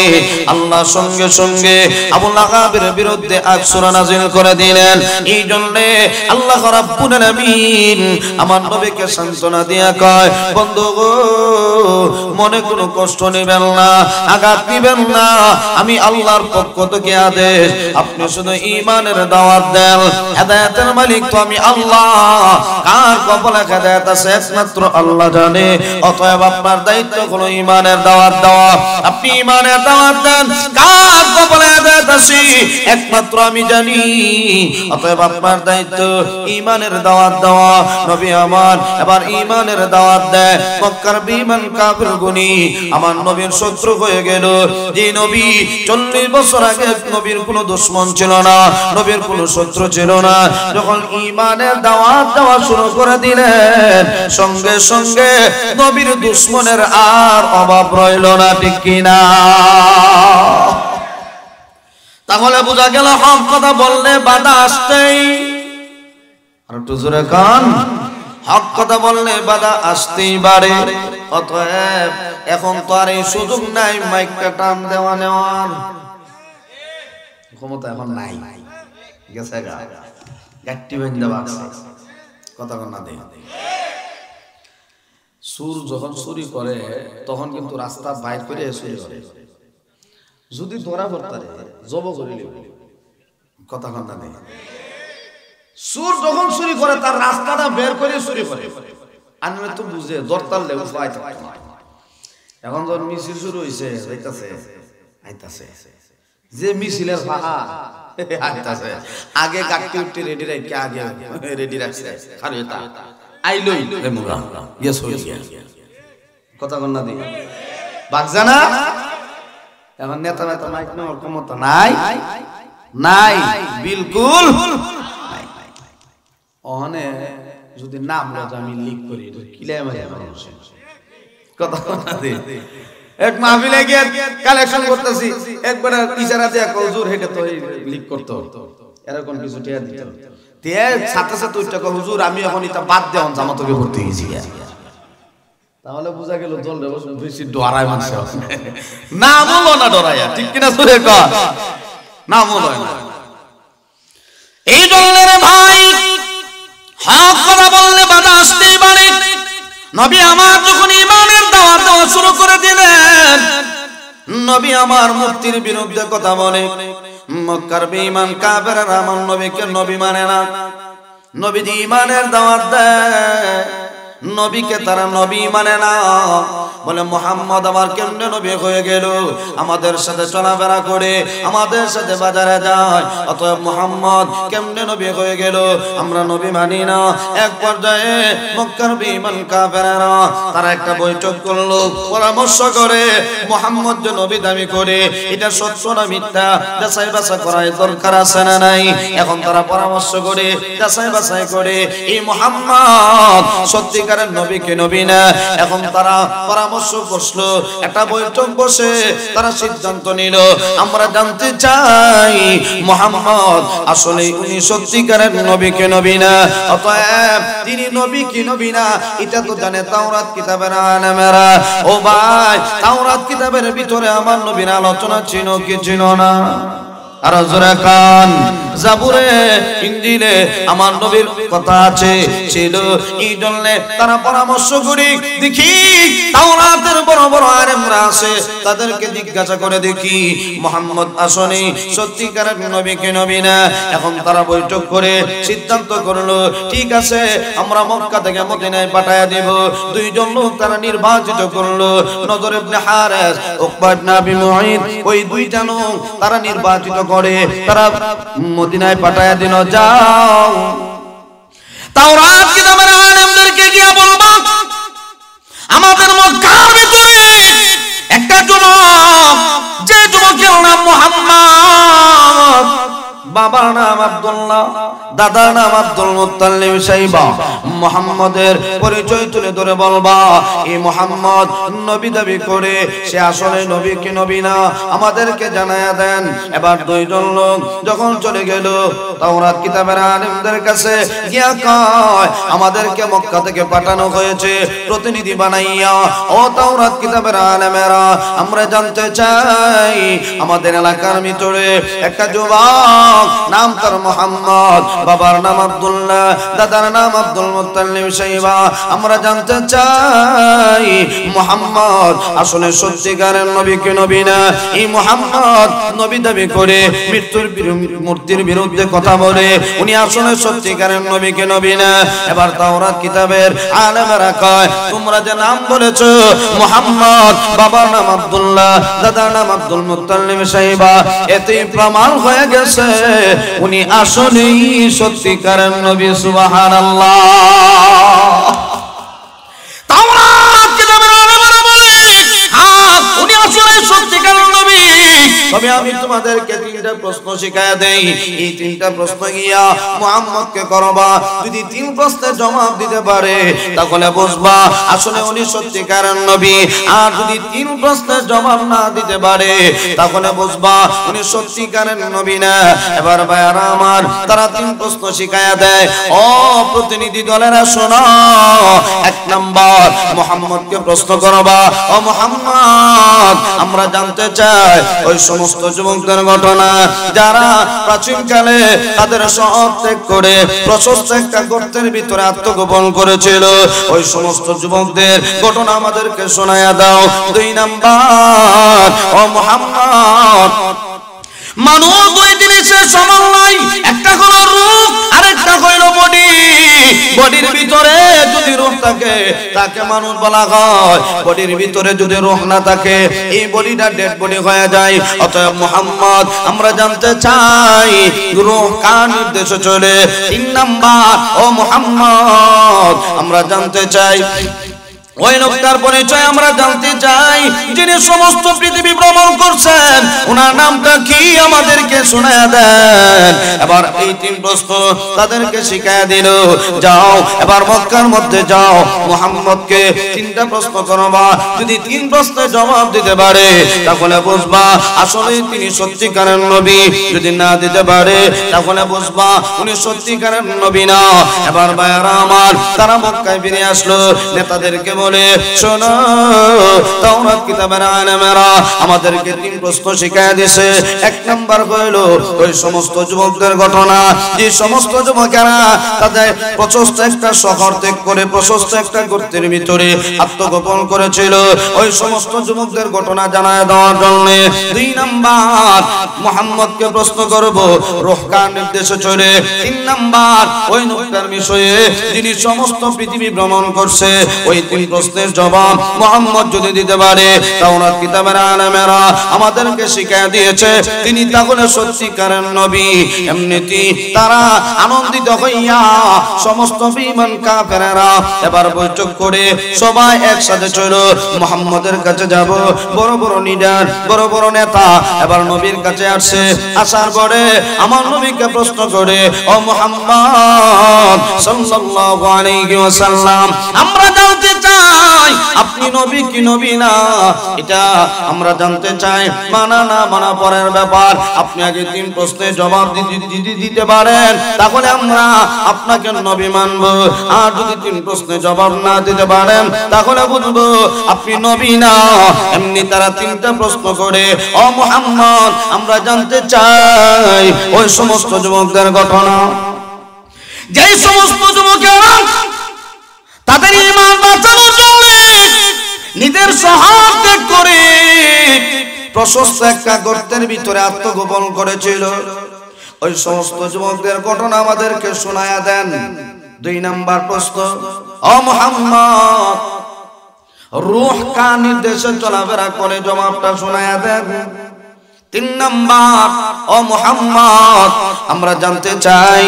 আল্লাহ সঙ্গে সঙ্গে আবু লাহাবের বিরুদ্ধে আয়াত সূরা নাযিল করে দিলেন। এই জন্য আল্লাহ রাব্বুল আলামিন আমার নবীকে সান্ত্বনা দিয়া কয়, বন্ধু গো, মনে কোনো কষ্ট নেবেন না, আঘাত দিবেন না, আমি আল্লাহর পক্ষ থেকে আদেশ, আপনি শুধু ঈমানের দাওয়াত দেন। হেদায়েতের মালিক তো আমি আল্লাহ, কার কপালে হেদায়েত আছে একমাত্র আল্লাহ জানে। অতএব আপনার দায়িত্ব হলো ঈমানের দাওয়াত দেওয়া। আপনি ঈমানের দাওয়াত দেন, কার কপালে হেদায়েত আছে একমাত্র আমি জানি। অতএব আপনার দায়িত্ব ঈমানের দাওয়াত দেওয়া। নবী আমার এবার ঈমানের দাওয়াত দেয়। মক্কার বিমান কাফির গুনি আমার নবীর শত্রু হয়ে গেল। যে নবী 40 বছর আগে নবীর কোনো দুশমন ছিল না, নবীর কোনো শত্রু ছিল না, যখন ঈমানের দাওয়াত দেওয়া শুরু করে দিলেন সঙ্গে সঙ্গে নবীর দুশমনের আর অভাব রইল না, ঠিক কিনা? তাহলে বোঝা গেল হক কথা বললে বাধা আসতেই। আর একটু জোরে কান, হক কথা বললে বাধা আসতেই পারে। অতএব এখন তো আর এই সুযোগ নাই মাইকটা টান দেওয়া নেওয়ার ক্ষমতা এখন নাই, গেছে গা গাট্টি বেঁধে বাঁচছে কথা না দেয়। সুর যখন চুরি করে তখন কিন্তু রাস্তা বাইর করে চুরি করে, যদি ধরা পড়তে জব করে কথা না দেয়। সুর যখন চুরি করে তার রাস্তাটা বের করে চুরি করে, আমি তো বুঝে দরতালে উপায় থাকে। এখন যখন মিছিল শুরু হয়েছে আইতাছে যে মিছিলের ফাহা আইতাছে, আগে গাড়ি উঠতে রেডি রাখি, আগে রেডি রাখছে আর এটা আইলই মুগা ইয়েস হই কথা না দিই বাগজা না। এখন নেতা নেতা মাইক নেওয়ার ক্ষমতা নাই, নাই বিলকুল। ওখানে যদি নাম লজ আমি লিক করি কিলাই মারি কথা দিই। এক মাহফিলে গিয়ে কালেকশন করতেছি, একবার ইশারা দিয়ে হুজুর হেঁটে তো লিক করতে হতো, এরকম কিছু টিয়া দিত। তে সাথে সাথে ওইটা হুজুর আমি এখন এটা বাদ দেওয়ান জামাতকে ভর্তি হয়েছি। তাহলে বোঝা গেল দল বেশি ডরায় মানুষ না বলো না ডরাইয়া, ঠিক কিনা সুরে কর না বলো না। এই দলের ভাই হক কথা বললে বাধা আসতেই পারে। নবী আমার যখন ইমানের দাওয়াত দেওয়া শুরু করে দিলেন, নবী আমার মুক্তির বিরুদ্ধে কথা বলে। মক্কার বেঈমান কাফেররা আমার নবীকে নবী মানে না। নবী যে ইমানের দাওয়াত দেয়, নবীকে তারা নবী মানে না। বলে মুহাম্মদ আমার কেমনে নবী হয়ে গেল, আমাদের সাথে চলাফেরা করে, আমাদের সাথে বাজারে যায়, অতএব মুহাম্মদ কেমনে নবী হয়ে গেল, আমরা নবী মানি না। এক পর্যায়ে মক্কার বেঈমান কাফেররা তারা একটা বৈঠক করলো, পরামর্শ করে মুহাম্মদ যে নবী দাবি করে এটা সত্য না মিথ্যা যাচাই বাছাই করার দরকার আছে না নাই। এখন তারা পরামর্শ করে যাচাই বাছাই করে এই মুহাম্মদ সত্যিকারের নবী কে নবী না। এখন তারা পরামর্শ বসলো, একটা বৈঠক বসে তারা সিদ্ধান্ত নিল, আমরা জানতে চাই মুহাম্মদ আসলে উনি সত্যিকারের নবী কে নবী না। অতএব তিনি নবী কি নবী না এটা তো জানে তাওরাত কিতাবের আলেমেরা। ও ভাই, তাওরাত কিতাবের ভিতরে আমার নবীর আলোচনা ছিল কি ছিল না? আর জোরে কান জাবুরে ইনজিলে আমার নবীর কথা আছে ছিল। এই জন্য তারা পরামর্শ করি দেখি তাওরাতের বড় বড় আলেমরা আছে, তাদেরকে জিজ্ঞাসা করে দেখি মুহাম্মদ আসলে সত্যিকারের নবী কি নবী না। এখন তারা বৈঠক করে সিদ্ধান্ত করলো, ঠিক আছে আমরা মক্কা থেকে মদিনায় পাঠায়া দেব। দুইজন লোক তারা নির্বাচিত করলো, নজর ইবনে হারিস, উকবা ইবনে আবি মুঈত, ওই দুইটা লোক তারা নির্বাচিত করে তারা মদিনায় পাঠায়া দিল। যাও তাওরাত কিতাবের আলেমদেরকে গিয়ে বলবা আমাদের মক্কার ভিতরে একটা যুবক, যে যুবকের নাম মুহাম্মদ, বাবার নাম আব্দুল্লাহ, দাদার নাম আব্দুল মুত্তালিব সাইবা, মুহাম্মাদের পরিচয় তুলে ধরে বলবা এই মুহাম্মদ নবী দাবি করে সে আসলে নবী কি নবী না আমাদেরকে জানায়া দেন। এবার দুইজন লোক যখন চলে গেল তাওরাত কিতাবের আলেমদের কাছে গিয়া কয় আমাদেরকে মক্কা থেকে পাঠানো হয়েছে প্রতিনিধি বানাইয়া। ও তাওরাত কিতাবের আলেমেরা, আমরা জানতে চাই আমাদের এলাকার ভিতরে একটা যুবক, নাম তার মুহাম্মদ, বাবার নাম আব্দুল্লাহ, দাদার নাম আব্দুল মুত্তালিব সাইবা, আমরা জানতে চাই মুহাম্মদ আসলে সত্যিকারের নবী কি নবী না। এই মুহাম্মদ নবী দাবি করে মূর্তির বিরুদ্ধে কথা বলে, উনি আসলে সত্যিকারের নবী কি নবী না। এবার তাওরাত কিতাবের আলেমেরা কয় তোমরা যে নাম বলেছো মুহাম্মদ, বাবার নাম আব্দুল্লাহ, দাদার নাম আব্দুল মুত্তালিব সাইবা, এতেই প্রমাণ হয়ে গেছে উনি আসলেই সত্যিকারের নবী। সুবহানাল্লাহ। তাওরাত কিতাবের আলেমেরা বলে উনি আসলে সত্যিকারের নবী। তবে আমি তোমাদেরকে তিনটা তিনটা প্রশ্ন শিখায়া দেই। এই তিনটা প্রশ্ন গিয়া মুহাম্মদকে করবা, যদি তিন প্রশ্নের জবাব দিতে পারে তাহলে বুঝবা আসলে উনি সত্যিকারের নবী। আর যদি তিন প্রশ্নের জবাব না দিতে পারে তাহলে বুঝবা উনি সত্যিকারের নবী না। এবার ভাইয়ারা আমার, তারা তিন প্রশ্ন শিখায়া দেয়। ও প্রতিনিধি দলেরা শোনো, এক নাম্বার মুহাম্মদকে প্রশ্ন করবা, ও মুহাম্মদ আমরা জানতে চাই ওই সমস্ত যুবকদের ঘটনা যারা প্রাচীনকালে তাদের শহর ত্যাগ করে প্রশস্ত একটা গর্তের ভিতরে আত্মগোপন করেছিল, ওই সমস্ত যুবকদের ঘটনা আমাদেরকে শোনায়া দাও। দুই নাম্বার, ও মুহাম্মদ মানুষ দুই জিনিসের সমন্বয়, একটা হলো রূপ আর একটা হলো বডি। বডির ভিতরে যদি রূপ থাকে তাকে মানুষ বলা হয়, বডির ভিতরে যদি রূপ না থাকে এই বডিটা ডেড বডি হয়ে যায়। অতএব মুহাম্মদ আমরা জানতে চাই রূহ কার নির্দেশে চলে। তিন নাম্বার, ও মুহাম্মদ আমরা জানতে চাই ওই লোকটার পরিচয় আমরা জানতে চাই যিনি সমস্ত পৃথিবী ভ্রমণ করছেন, ওনার নামটা কি আমাদেরকে শোনায়া দেন। এবার এই তিন প্রশ্ন তাদেরকে শিখায়া দিল। যাও এবার মক্কার মধ্যে যাও, মুহাম্মদকে তিনটা প্রশ্ন করবা, যদি তিন প্রশ্নের জবাব দিতে পারে তাহলে বুঝবা আসলে তিনি সত্যিকারের নবী, যদি না দিতে পারে তাহলে বুঝবা উনি সত্যিকারের নবী না। এবার ভাইয়ারা আমার, তারা মক্কায় ফিরে আসলো, নেতাদেরকে বলে শোনো তাওরাত কিতাবের আলেমেরা আমাদেরকে তিন প্রশ্ন শিখায়া দিয়েছে। এক নাম্বার হলো ওই সমস্ত যুবকদের ঘটনা, যে সমস্ত যুবকেরা তাদের প্রশস্ত একটা শহর ত্যাগ করে প্রশস্ত একটা গর্তের ভিতরে আত্মগোপন করেছিল, ওই সমস্ত যুবকদের ঘটনা জানায় দেওয়ার জন্য। দুই নাম্বার মুহাম্মদকে প্রশ্ন করব রূহ কার নির্দেশে চলে। তিন নাম্বার ওই লোকটার বিষয়ে যিনি সমস্ত পৃথিবী ভ্রমণ করছে, ওই তিন প্রশ্নের জবাব মুহাম্মদ যদি দিতে পারে তাওরাত কিতাবের আলেমেরা আমাদেরকে শিখিয়ে দিয়েছে তিনি তাহলে সত্যিকারের নবী। এমনিতেই তারা আনন্দিত হইয়া সমস্ত বিমান কাফেরেরা এবার বৈঠক করে সবাই একসাথে চলো মুহাম্মদের কাছে যাব। বড় বড় লিডার বড় বড় নেতা এবার নবীর কাছে আসছে, আসার পরে আমার নবীকে প্রশ্ন করে, ও মুহাম্মদ সাল্লাল্লাহু আলাইহি ওয়াসাল্লাম আমরা জানতে চাই আপনি নবী কি নবী না, এটা আমরা জানতে চাই। মানা না মানা পরের ব্যাপার, আপনি আগে তিন প্রশ্নের জবাব দিতে পারেন তাহলে আমরা আপনাকে নবী মানব, আর যদি তিন প্রশ্নের জবাব না দিতে পারেন তাহলে বুঝবো আপনি নবী না। এমনি তারা তিনটা প্রশ্ন করে, ও মুহাম্মদ আমরা জানতে চাই ওই সমস্ত যুবকদের ঘটনা, যেই সমস্ত যুবকেরা তাদের ঈমান বাঁচানোর জন্য নিজের শহর ত্যাগ করে প্রশস্ত একটা গর্তের ভিতরে আত্মগোপন করেছিল, ওই সমস্ত যুবকদের ঘটনা আমাদেরকে শোনায়া দেন। দুই নাম্বার প্রশ্ন, ও মুহাম্মদ রূহ কার নির্দেশে চলাফেরা করে, জবাবটা শোনায়া দেন। তিন নাম্বার, ও মুহাম্মদ আমরা জানতে চাই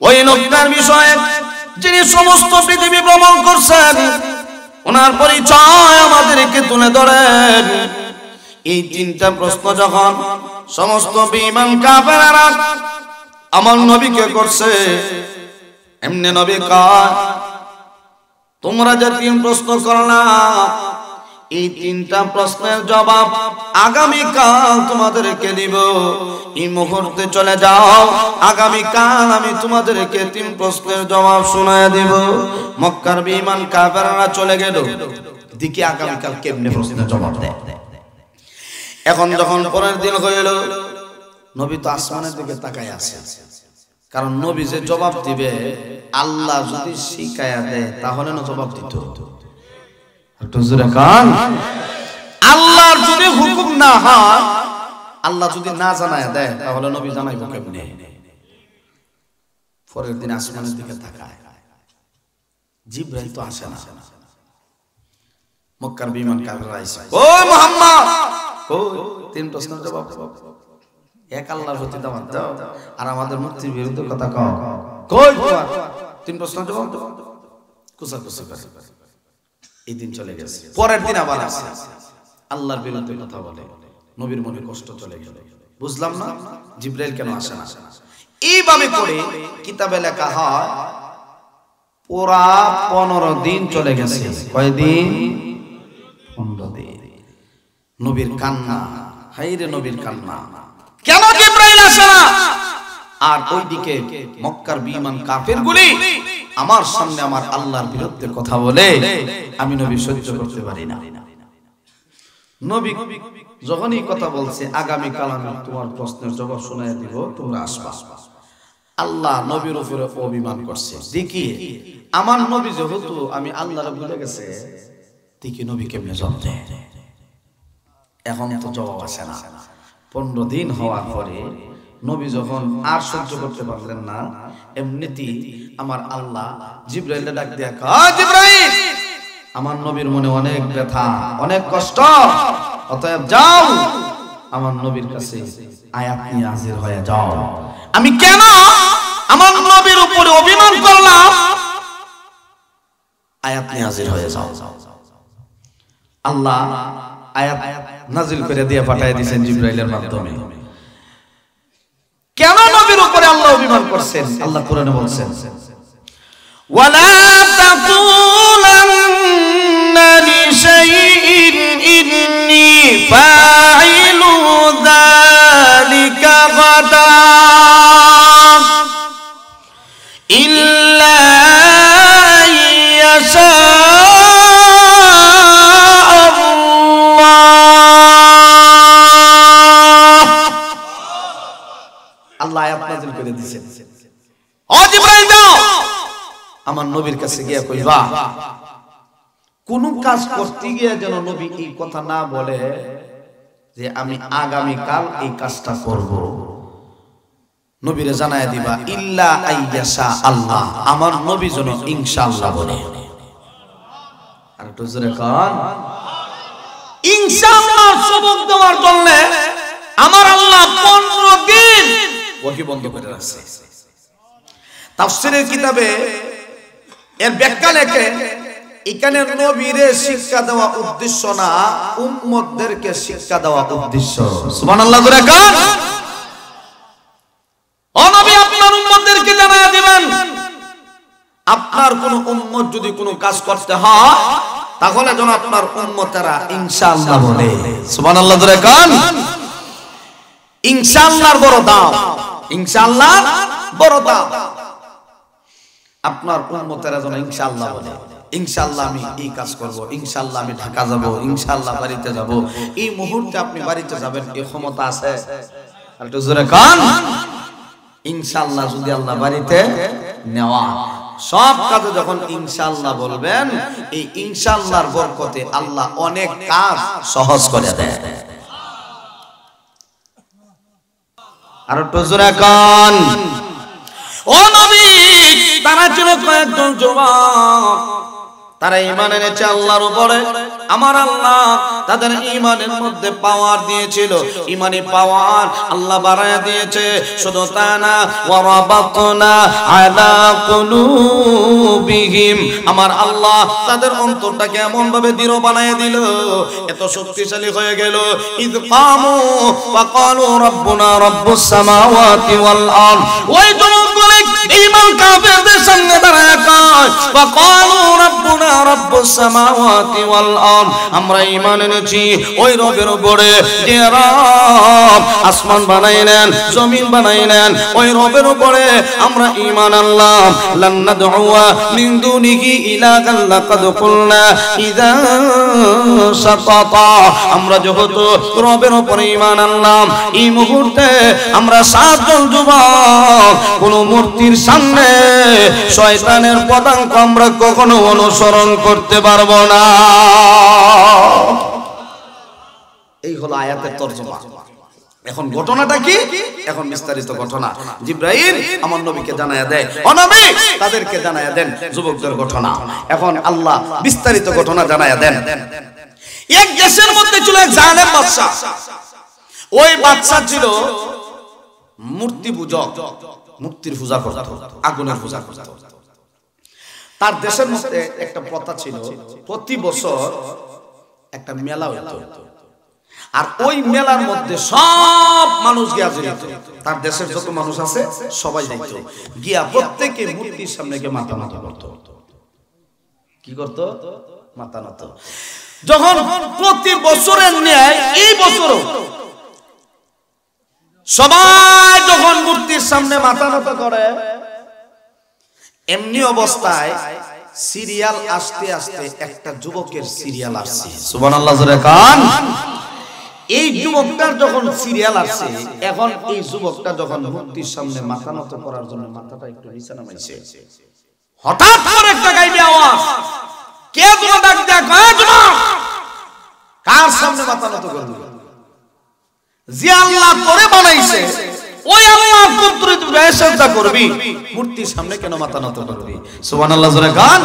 ওই লোকটার বিষয়ে যিনি সমস্ত পৃথিবী ভ্রমণ করছেন, ওনার পরিচয় আমাদেরকে তুলে ধরেন। এই তিনটা প্রশ্ন যখন সমস্ত বিমান কাফেররা আমার নবীকে করছে, এমনি নবী কয় তোমরা যে তিন প্রশ্ন করলা এই তিনটা প্রশ্নের জবাব আগামীকাল তোমাদেরকে দিব, এই মুহূর্তে চলে যাও, আগামীকাল আমি তোমাদেরকে তিন প্রশ্নের জবাব শোনায় দেব। মক্কার বিমান কাফেররা চলে গেল, দেখি আগামীকাল কেমনে প্রশ্নের জবাব দেয়। এখন যখন পরের দিন হইল, নবী তো আসমানের দিকে তাকায় আছে, কারণ নবী যে জবাব দিবে আল্লাহ যদি শিখায়া দেয় তাহলে না জবাব দিত। আল্লাহর যদি হুকুম না হয়, আল্লাহ যদি না জানায় দেয় তাহলে নবী জানাইব কেমনে? পরের দিন আসমানের দিকে তাকায়, জিবরাইল তো আসে না। মক্কার বিমান কাফেররা আইছে, ও মুহাম্মদ কই তিন প্রশ্নের জবাব এক আল্লাহর প্রতি দাওয়াত দাও আর আমাদের মুক্তির বিরুদ্ধে কথা কও, কই তোমার তিন প্রশ্নের জবাব দাও, কুসাকুসি করে। এই দিন চলে গেছে, পরের দিন আবার আসে, আল্লাহর বিরুদ্ধে কথা বলে, নবীর মনে কষ্ট চলে গেল। বুঝলাম না, জিবরাইল কেন আসে না? এইভাবে করে কিতাবে লেখা হয় পুরা 15 দিন চলে গেছে। কয়দিন? 15 দিন। নবীর কান্না, হায়রে নবীর কান্না, কেন জিবরাইল আসে না? আর ওইদিকে মক্কার বিমান কাফেরগুলি আমার সামনে আমার আল্লাহর বিরুদ্ধে কথা বলে, আমি নবী সহ্য করতে পারি না। নবী যখনই কথা বলছে, আগামী কাল আমি তোমার প্রশ্নের জবাব শোনায় দিব, তোমরা আসবা। আল্লাহ নবীর উপরে অভিমান করছে। দেখি আমার নবী যেহেতু আমি আল্লাহর ভুলে গেছে, দেখি নবী কেমনে জবাব দেয়। এখন তো জবাব আসে না। 15 দিন হওয়ার পরে নবী যখন আর সহ্য করতে পারলেন না, এমনিতেই আমার আল্লাহ জিবরাইলকে ডাক দিয়া কয়, জিবরাইল, আমার নবীর মনে অনেক ব্যথা, অনেক কষ্ট, অতএব যাও আমার নবীর কাছে আয়াত নিয়ে হাজির হয়ে যাও। আমি কেন আমার নবীর উপরে অভিমান করলাম? আয়াত নিয়ে হাজির হয়ে যাও। আল্লাহ আয়াত নাজিল করে দিয়ে পাঠিয়ে দিয়েছেন জিবরাইলের মাধ্যমে। কেন নবীর উপরে আল্লাহ অভিমান করছেন? আল্লাহ কোরআনে বলছেন, ওয়ালা তাকুলান্না লিশাইইন ইন্নী ফাইলু যালিকা গাদা ইল্লা ইয়াশা আল্লাহ আয়াত নাযিল করে দিয়েছেন। ও জিবরাইল, যাও আমার নবীর কাছে গিয়া কইবা, কোন কাজ করতে গিয়ে যেন নবী এই কথা না বলে যে আমি আগামী কাল এই কাজটা করব। নবীরে জানায় দিবা, ইল্লা আইয়াশা আল্লাহ, আমার নবী যেন ইনশাআল্লাহ বলে। আর একটু জোরে কান, ইনশাআল্লাহ সবক দেওয়ার জন্য আমার আল্লাহ 15 দিন ওহী বন্ধ করে রাখছে। তাফসীরের কিতাবে এর ব্যাখ্যা লেখে, এখানে নবীরে শিক্ষা দেওয়া উদ্দেশ্য না, উম্মতদেরকে শিক্ষা দেওয়া উদ্দেশ্য। সুবহানাল্লাহ জোরে কান। ও নবী, আপনার উম্মতদেরকে জানায়া দিবেন, আপনার কোন উম্মত যদি কোনো কাজ করতে হয় তাহলে যেন আপনার উম্মতেরা ইনশাআল্লাহ বলে। সুবহানাল্লাহ জোরে কান। ইনশাআল্লাহর বড় দাম, ইনশাআল্লাহ বড় দাম। আপনার উম্মতেরা যেন ইনশাআল্লাহ বলে, ইনশাআল্লাহ আমি এই কাজ করব, ইনশাআল্লাহ আমি ঢাকা যাব, ইনশাআল্লাহ বাড়িতে যাব। এই মুহূর্তে আপনি বাড়িতে যাবেন, এই ক্ষমতা আছে? আর একটু জোরে কান। ইনশাআল্লাহ যদি আল্লাহ বাড়িতে নেওয়া, সব কাজে যখন ইনশাআল্লাহ বলবেন, এই ইনশাআল্লাহর বরকতে আল্লাহ অনেক কাজ সহজ করে দেয়। আর একটু জোরে কান। ও নবী, তারা ছিল কয়েকজন যুবক, তারা ঈমান এনেছে আল্লাহর উপরে। আমার আল্লাহ তাদের ঈমানের মধ্যে পাওয়ার দিয়েছিল, ঈমানি পাওয়ার আল্লাহ বাড়ায় দিয়েছে। শুধু তা না, ওয়া রাবাতনা আলা কুলুবিহিম, আমার আল্লাহ তাদের অন্তরটাকে এমন ভাবে দৃঢ় বানায় দিল, এত শক্তিশালী হয়ে গেল। ইয কামু ওয়া ক্বালু রাব্বুনা রাব্বুস সামাওয়াতি ওয়াল আরদ, ওই যুবকগুলো ঈমান কাফেরদের সামনে দাঁড়ায় কয়, ওয়া ক্বালু রাব্বুনা রাব্বুস সামাওয়াতি ওয়াল আরদ, আমরা ঈমান এনেছি ওই রবের উপরে যে রব আসমান বানাইলেন, জমিন বানাইলেন, ওই রবের উপরে আমরা ঈমান আনলাম। লান নাদউয়া মিন দুনিহি ইলাহান লাকাদ কুলনা ইযা শাতাতা, আমরা যেহেতু রবের উপরে ঈমান আনলাম, এই মুহূর্তে আমরা 7 জন যুবক কোন মূর্তির সামনে শয়তানের পদাঙ্ক আমরা কখনো অনুসরণ করতে পারবো না। এই হলো আয়াতের তরজমা। এখন ঘটনাটা কি? এখন বিস্তারিত ঘটনা জিবরাইল আমার নবীকে জানায়া দেয়, ও নবী তাদেরকে জানায়া দেন যুবকদের ঘটনা। এখন আল্লাহ বিস্তারিত ঘটনা জানায়া দেন। এক দেশের মধ্যে ছিল এক জালেম বাদশা। ওই বাদশা ছিল মূর্তি পূজক, মূর্তির পূজা করত, আগুনের পূজা করত। তার দেশের মধ্যে একটা প্রথা ছিল, প্রতি বছর একটা মেলা হতো। আর ওই মেলার মধ্যে সব মানুষ গিয়া যেত, তার দেশের যত মানুষ আছে সবাই যাইত, গিয়া প্রত্যেকে মূর্তির সামনে গিয়ে মাথা নত করত। কি করত? মাথা নত। যখন প্রতি বছরের ন্যায় এই বছরও সবাই যখন মূর্তির সামনে মাথা নত করে, এমনি অবস্থায় সিরিয়াল আসতে আসতে একটা যুবকের সিরিয়াল আসছে। সুবহানাল্লাহ জোরে কান। এই যুবকটার যখন সিরিয়াল আসছে, এখন এই যুবকটা যখন মূর্তির সামনে মাথা নত করার জন্য মাথাটা একটু নিচে নামাইছে, হঠাৎ করে একটা গাইবে আওয়াজ, কে তোমার ডাক দেয়া কয় যুবক, কার সামনে মাথা নত করবে? যে আল্লাহ তোরে বানাইছে ওই আল্লাহ কুদরত বেশাদা করবি, মূর্তির সামনে কেন মাথা নত করবি? সুবহানাল্লাহ জোরে গান।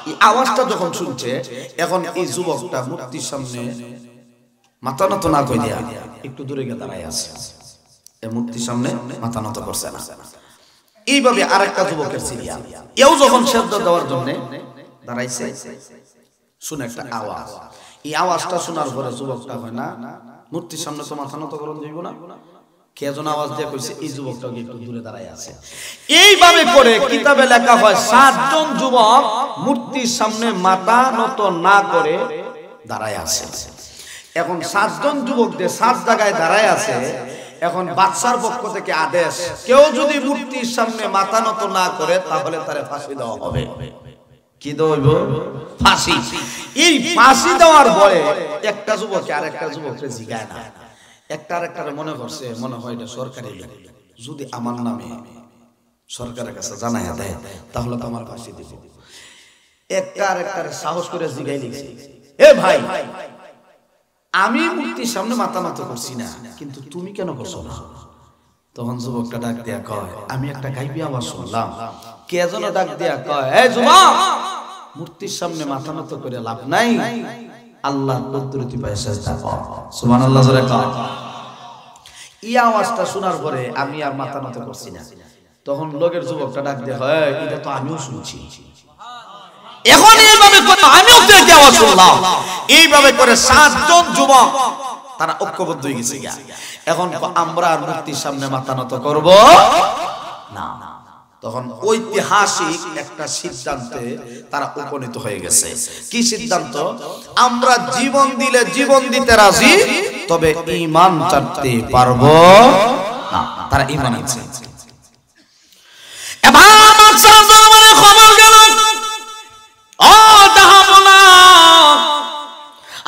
এই আওয়াজটা যখন শুনছে, এখন এই যুবকটা মূর্তির সামনে মাথা নত না কইরা একটু দূরে গিয়ে দাঁড়ায় আছে, এই মূর্তির সামনে মাথা নত করছে না। এইভাবে আরেকটা যুবকের সিরিয়াল, এও যখন শব্দ দেওয়ার জন্য দাঁড়াইছে, শুনে একটা আওয়াজ। এই আওয়াজটা শোনার পরে যুবকটা হয় না, মূর্তির সামনে তো মাথা নত করন যাইব না, কে যেন আওয়াজ দিয়ে কইছে, এই যুবকটা একটু দূরে দাঁড়ায় আছে। এইভাবে করে কিতাবে লেখা হয় 7 জন যুবক মূর্তির সামনে মাথা নত না করে দাঁড়ায় আছে। এখন 7 জন যুবকদের 7 জায়গায় দাঁড়ায় আছে। এখন বাদশার পক্ষ থেকে আদেশ, কেউ যদি মূর্তির সামনে মাথা নত না করে তাহলে তারে ফাঁসি দেওয়া হবে। কি দেব? ফাঁসি। এই ফাঁসি দেওয়ার পরে একটা যুবক আরেকটা যুবককে জিগায় না, একটা আরেকটারে মনে করছে, মনে হয় এটা সরকারি লোক, যদি আমার নামে সরকারের কাছে জানাইয়া দেয় তাহলে তো আমার ফাঁসি দিব। একটা আরেকটারে সাহস করে জিগাই লিখছে, এ ভাই, আমি মূর্তির সামনে মাথা নত করছি না, কিন্তু তুমি কেন করছো না? তখন যুবকটা ডাক দিয়া কয়, আমি একটা গাইবি আওয়াজ শুনলাম, কে যেন ডাক দিয়া কয়, এই যুবক, মূর্তির সামনে মাথা নত করে লাভ নাই, আল্লাহর কুদরতি পায়ে সেজদা কর। সুবহানাল্লাহ জোরে কর। এই আওয়াজটা শোনার পরে আমি আর মাথা নত করছি না। তখন লোকের যুবকটা ডাক দিয়া, হয় এটা তো আমিও শুনছি। এখন এইভাবে করে আমিও তো একটা আওয়াজ শুনলাম। এইভাবে করে 7 জন যুবক তারা ঐক্যবদ্ধ হয়ে গেছে। এখন আমরা আর মূর্তির সামনে মাথা নত করব না। তখন ঐতিহাসিক একটা সিদ্ধান্তে তারা উপনীত হয়ে গেছে। কি সিদ্ধান্ত? আমরা জীবন দিলে জীবন দিতে রাজি, তবে ঈমান ছাড়তে পারবো না। তারা ঈমান আনছে। এবার আমার সামনে খবর গেল, ও জাহাবনা,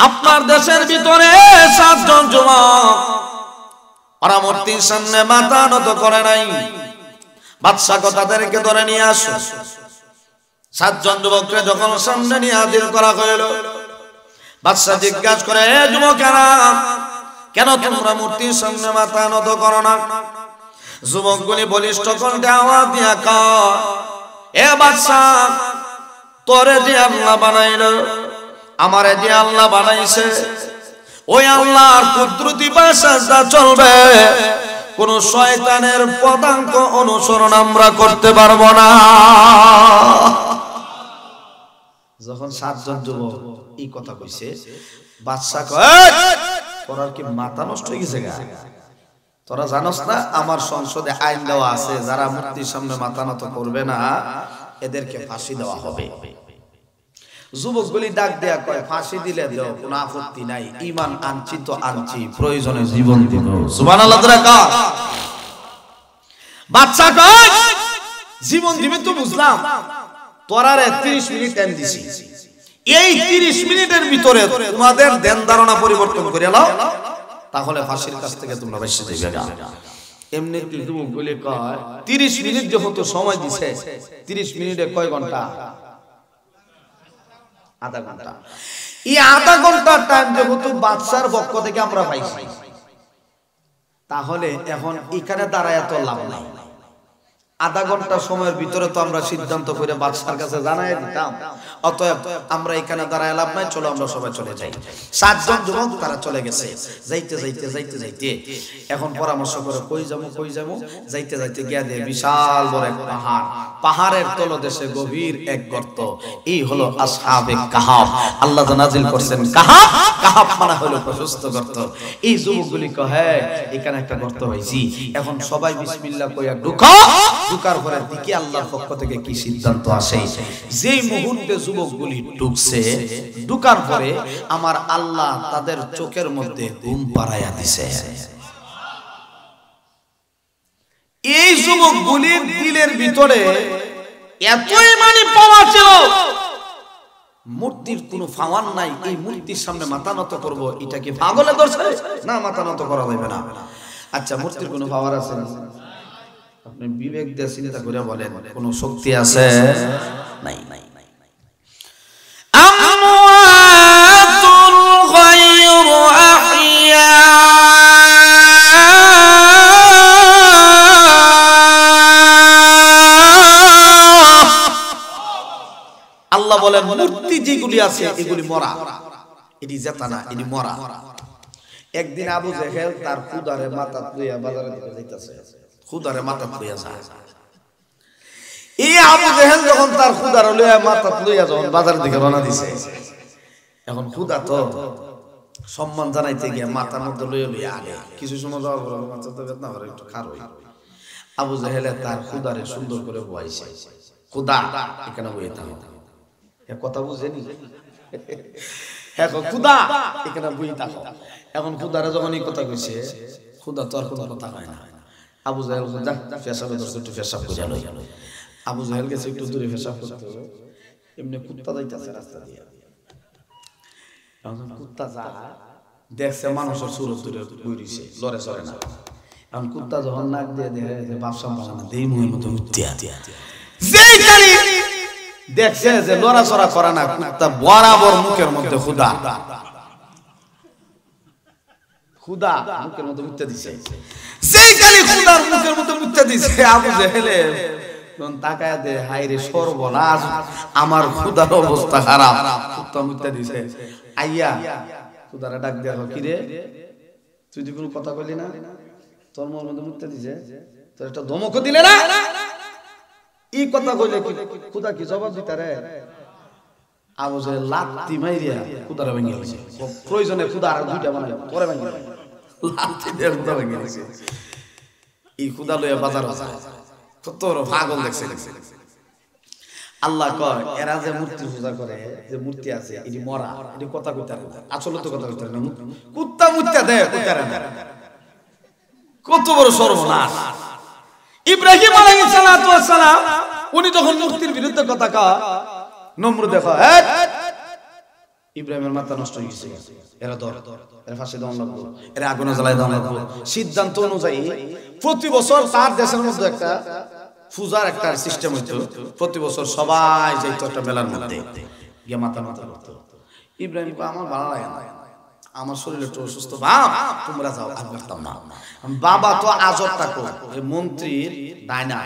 আপনার দেশের ভিতরে 7 জন যুবক ওরা মূর্তির সামনে মাথা নত করে নাই, বাদশা তাদেরকে ধরে নিয়ে আসো। 7 জন যুবককে যখন সামনে নিয়ে হাজির করা হইল, বাদশা জিজ্ঞাসা করে, এ যুবকেরা, কেন তোমরা মূর্তির সামনে মাথা নত করো না? যুবকগুলি বলিষ্ঠ কণ্ঠে আওয়াজ দিয়া কয়, এ বাদশা, তোরে যে আল্লাহ বানাইল, আমারে যে আল্লাহ বানাইছে, ওই আল্লাহর কুদরতি পায়ে সেজদা চলবে, কোন শয়তানের পদাঙ্ক অনুসরণ আমরা করতে পারবো না। যখন 7 জন যুবক এই কথা কইছে, বাদশা কয়, তোর কি মাথা নষ্ট হয়ে গেছে গা? তোরা জানোস না আমার সংসদে আইন দেওয়া আছে, যারা মূর্তির সামনে মাথা নত করবে না এদেরকে ফাঁসি দেওয়া হবে। যুবকগুলি ডাক দেয়া কয়, ফাঁসি দিলে দাও, কোনো আপত্তি নাই, ঈমান আনছি তো আনছি, প্রয়োজনে জীবন দিব। সুবহানাল্লাহ জোরে কর। বাদশা কয়, জীবন দিবে তো বুঝলাম, তোরারে 30 মিনিট টাইম দিছি, এই 30 মিনিটের ভিতরে তোমাদের ধ্যান ধারণা পরিবর্তন করে নাও, তাহলে ফাঁসির কাছ থেকে তোমরা বেঁচে যাবে। এমনি যুবকগুলি কয়, 30 মিনিট যেহেতু সময় দিছে, 30 মিনিটে কয় ঘন্টা? আধা ঘন্টা। এই আধা ঘন্টার টাইম যেহেতু বাদশার পক্ষ থেকে আমরা পাইছি, তাহলে এখন এখানে দাঁড়ায় তো লাভ নাই, আধা ঘন্টা সময়ের ভিতরে তো আমরা সিদ্ধান্ত করে বাদশার কাছে জানাই দিতাম। অতএব আমরা এখানে দাঁড়ায় লাভ নাই, চলো আমরা সবাই চলে যাই। 7 জন যুবক তারা চলে গেছে। যাইতে যাইতে যাইতে যাইতে এখন পরামর্শ করে কই যাবো কই যাবো। যাইতে যাইতে গিয়া দিয়ে বিশাল বড় এক পাহাড়, পাহাড়ের তলদেশে গভীর এক গর্ত। এই হলো আসহাবে কাহাফ। আল্লাহ নাজিল করছেন কাহাফ, কাহাফ মানে হলো প্রশস্ত গর্ত। এই যুবকগুলি কহে এখানে একটা গর্ত হয়েছি, এখন সবাই বিসমিল্লাহ কইয়া ঢুকো। ঢুকার পরে দিকে আল্লাহর পক্ষ থেকে কি সিদ্ধান্ত আসে, যেই মুহূর্তে যুবকগুলি ঢুকছে, ঢুকার পরে আমার আল্লাহ তাদের চোখের মধ্যে ঘুম পাড়াইয়া দিছে। এই যুবকগুলির দিলের ভিতরে এতই মানে পাওয়ার ছিল, মূর্তির কোনো পাওয়ার নাই। এই মূর্তির সামনে মাথা নত করব, এটা কি পাগলে ধরছে? না, মাথা নত করা যাবে না। আচ্ছা, মূর্তির কোনো পাওয়ার আছে না? আপনি বিবেক দিয়ে চিন্তা করে বলেন, কোন শক্তি আছে? নাই নাই। আমওয়াতুল গায়রু আহইয়া, আল্লাহ বলেন মূর্তি যেগুলি আছে এগুলি মরা, এটি জেতা না, এটি মরা। একদিন আবু জেহেল তার খুদারে মাথা লইয়া বাজারে দিকে যাইতেছে, খুদারে মাথা লইয়া যায়। এই আবু জেহেল যখন তার খুদারে লইয়া মাথা লইয়া যখন বাজার দিকে রওনা দিছে, এখন খুদা তো সম্মান জানাইতে গিয়া মাথার মধ্যে লইয়া লইয়া আগে কিছু সময় যাওয়ার পর মাথা তো বেদনা করে একটু খার হই। আবু জেহেল তার খুদারে সুন্দর করে বয়াইছে, খুদা এখানে বইয়ে থাকো। এ কথা বুঝেনি? এখন খুদা এখানে বইয়ে থাকো। এখন খুদারে যখন এই কথা কইছে, খুদা তো আর কোনো কথা কয় না। আবু জাহেল যা পেশাবে দর্শক একটু পেশাব করে লই। আবু জাহেল গেছে একটু দূরে পেশাব করতে, এমনি কুত্তা যাইতেছে রাস্তা দিয়ে। এখন কুত্তা যা দেখছে মানুষের সুরত দূরে বইরিছে, লড়ে চড়ে না। এখন কুত্তা যখন নাক দিয়ে দেখে যে বাপসা বাগানা দেই মুহের মতো উত্তিয়া যেই কালি দেখছে যে লড়াচড়া করে না, কুত্তা বরাবর মুখের মধ্যে খুদা খুদা মুখের মধ্যে মুত্তা দিছে। যেই কালি খুদার মুখের মধ্যে মুত্তা দিছে, আবু জেহেলে তাকায় দে, হায় রে সর্বনাশ, আমার খুদার অবস্থা খারাপ, কুত্তা মুত্তা দিছে। আইয়া খুদারে ডাক দেখো, কি রে তুই তো কোনো কথা কইলি না, তোর মুখের মধ্যে মুত্তা দিছে, তোর একটা ধমক দিলে না? এই কথা কইলে খুদা কি জবাব দিতে রে? আবু জেহেল লাত্তি মাইরিয়া খুদারে ভেঙে দিছে। প্রয়োজনে খুদা আর দুইটা বানায় পরে ভেঙে লাত্তি দিয়ে খুদা ভেঙে দিছে। এই খুদা লইয়া বাজার কত পাগল দেখছে। আল্লাহ কয় এরা যে মূর্তি পূজা করে, যে মূর্তি আছে এটি মরা, এটি কথা কইতে না, আসলে তো কথা কইতে না, কুত্তা মুত্তা দেয় কইতারে না। কত বড় সর্বনাশ! ইব্রাহিম আলাইহিস সালাতু ওয়াস সালাম উনি যখন মূর্তির বিরুদ্ধে কথা কয়, নম্র দেখো, ইব্রাহিমের মাথা নষ্ট হয়ে গেছে, এরা ধর, এরা ফাঁসি দেওয়া লাগবো, এরা আগুনে জ্বালায় দেওয়া লাগবো। সিদ্ধান্ত অনুযায়ী প্রতি বছর তার দেশের মধ্যে একটা পূজার একটা সিস্টেম হইতো, প্রতি বছর সবাই যাইতো একটা মেলার মধ্যে গিয়ে মাথা করতো। ইব্রাহিম আমার ভালো লাগে না, আমার শরীরে একটু অসুস্থ, বাপ তোমরা যাও, আমি পারতাম না। বাবা তো আজব থাকো, মন্ত্রীর ডাইনা,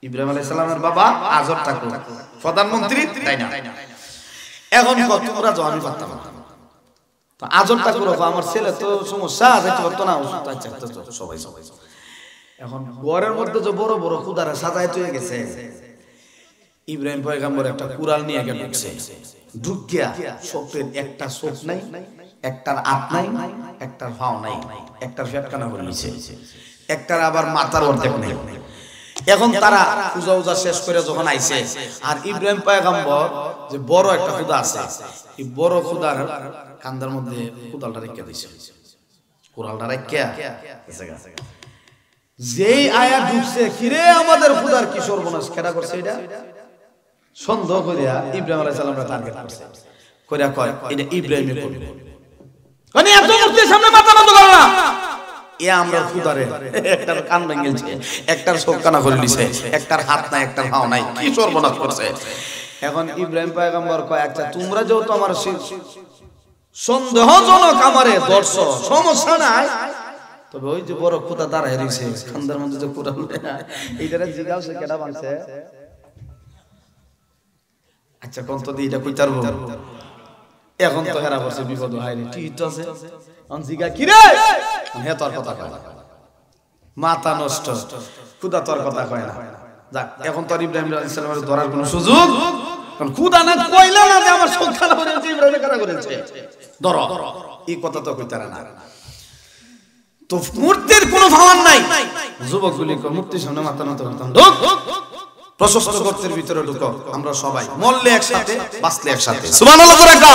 ইব্রাহিম আলাইহিস সালামের বাবা আজব থাকো, প্রধানমন্ত্রী ডাইনা। এখন তোমরা যাও, আমি পারতাম না। তো আজব থাকো, আমার ছেলে তো সমস্যা যাইতে পারতো না, সবাই সবাই। এখন ঘরের মধ্যে যে বড় বড় খুদারা সাজায় হয়ে গেছে, ইব্রাহিম পয়গম্বর একটা কুড়াল নিয়ে গিয়ে ঢুকছে, ঢুকিয়া চোখের একটা চোখ নাই, একটার হাত নাই, একটার পাও নাই, একটার পেটখানা করে নিছে, একটার আবার মাথার অর্ধেক নেই। এখন তারা পূজা উজা শেষ করে যখন আইছে, আর ইব্রাহিম পয়গম্বর যে বড় একটা খুদা আছে, এই বড় খুদার কান্দার মধ্যে কুড়ালটা রেখে দিছে, কুড়ালটা রেখে যেই আয়া ঢুকছে, কিরে আমাদের খুদার কি সর্বনাশ কেডা করছে, এটা সন্দেহ করিয়া ইব্রাহিম আলাইহিস সালামকে টার্গেট করছে, কইরা কয় এটা ইব্রাহিমের করবে, মানে এত মূর্তির সামনে মাথা নত করে না। এ আমরা খুদারে একটার কান ভেঙেছে, একটার চোখ কানা করে নিছে, একটার হাত নাই, একটার পাও নাই, কি সর্বনাশ করছে। এখন ইব্রাহিম পয়গম্বর কয়, আচ্ছা তোমরা যেহেতু আমার সন্দেহজনক আমারে দর্শ, সমস্যা নাই, তবে ওই যে বড় খোদা দাঁড়ায় রয়েছে খান্দার মধ্যে যে কোরআন এইটারে জিগাও সে কেডা বানছে। আচ্ছা কোন তো দি এটা কইতার বল এখন তো হেরা করছে বিপদ হাইরে ঠিক তো আছে অন জিগা কি রে হে তোর কথা কয় না মাথা নষ্ট খোদা তোর কথা কয় না। যাক এখন তো ইব্রাহিম আলাইহিস সালামের ধরার কোনো সুযোগ কারণ খোদা না কইলা না যে আমার সন্তান হয়েছে ইব্রাহিম কারা করেছে ধর এই কথা তো কইতারা না। তো মূর্তির কোনো ভান নাই যুবকগুলি মূর্তির সামনে মাথা নত করতাম ঢুক প্রশস্ত গর্তের ভিতরে ঢুকো আমরা সবাই মরলে একসাথে বাঁচলে একসাথে সুবহানাল্লাহ করে কা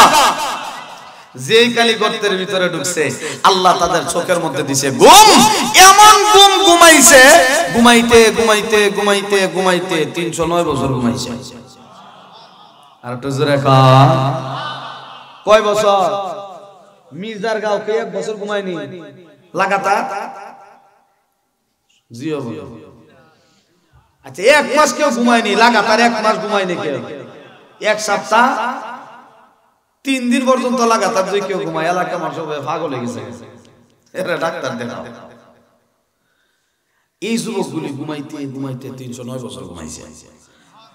যেই কালি গর্তের ভিতরে ঢুকছে আল্লাহ তাদের চোখের মধ্যে দিছে ঘুম এমন ঘুম ঘুমাইছে ঘুমাইতে ঘুমাইতে ঘুমাইতে ঘুমাইতে 309 বছর ঘুমাইছে। আর একটু জোরে কা কয় বছর মির্জার গাঁও কে 1 বছর ঘুমায়নি লাগাতার জিও বলো। আচ্ছা 1 মাস কেউ ঘুমায়নি লাগাতার 1 মাস ঘুমায়নি কেউ 1 সপ্তাহ 3 দিন পর্যন্ত লাগাতার যে কেউ ঘুমায় এলাকা মানুষ পাগল হয়ে গেছে এরা ডাক্তার দেখাও। এই যুবকগুলি ঘুমাইতে ঘুমাইতে 309 বছর ঘুমাইছে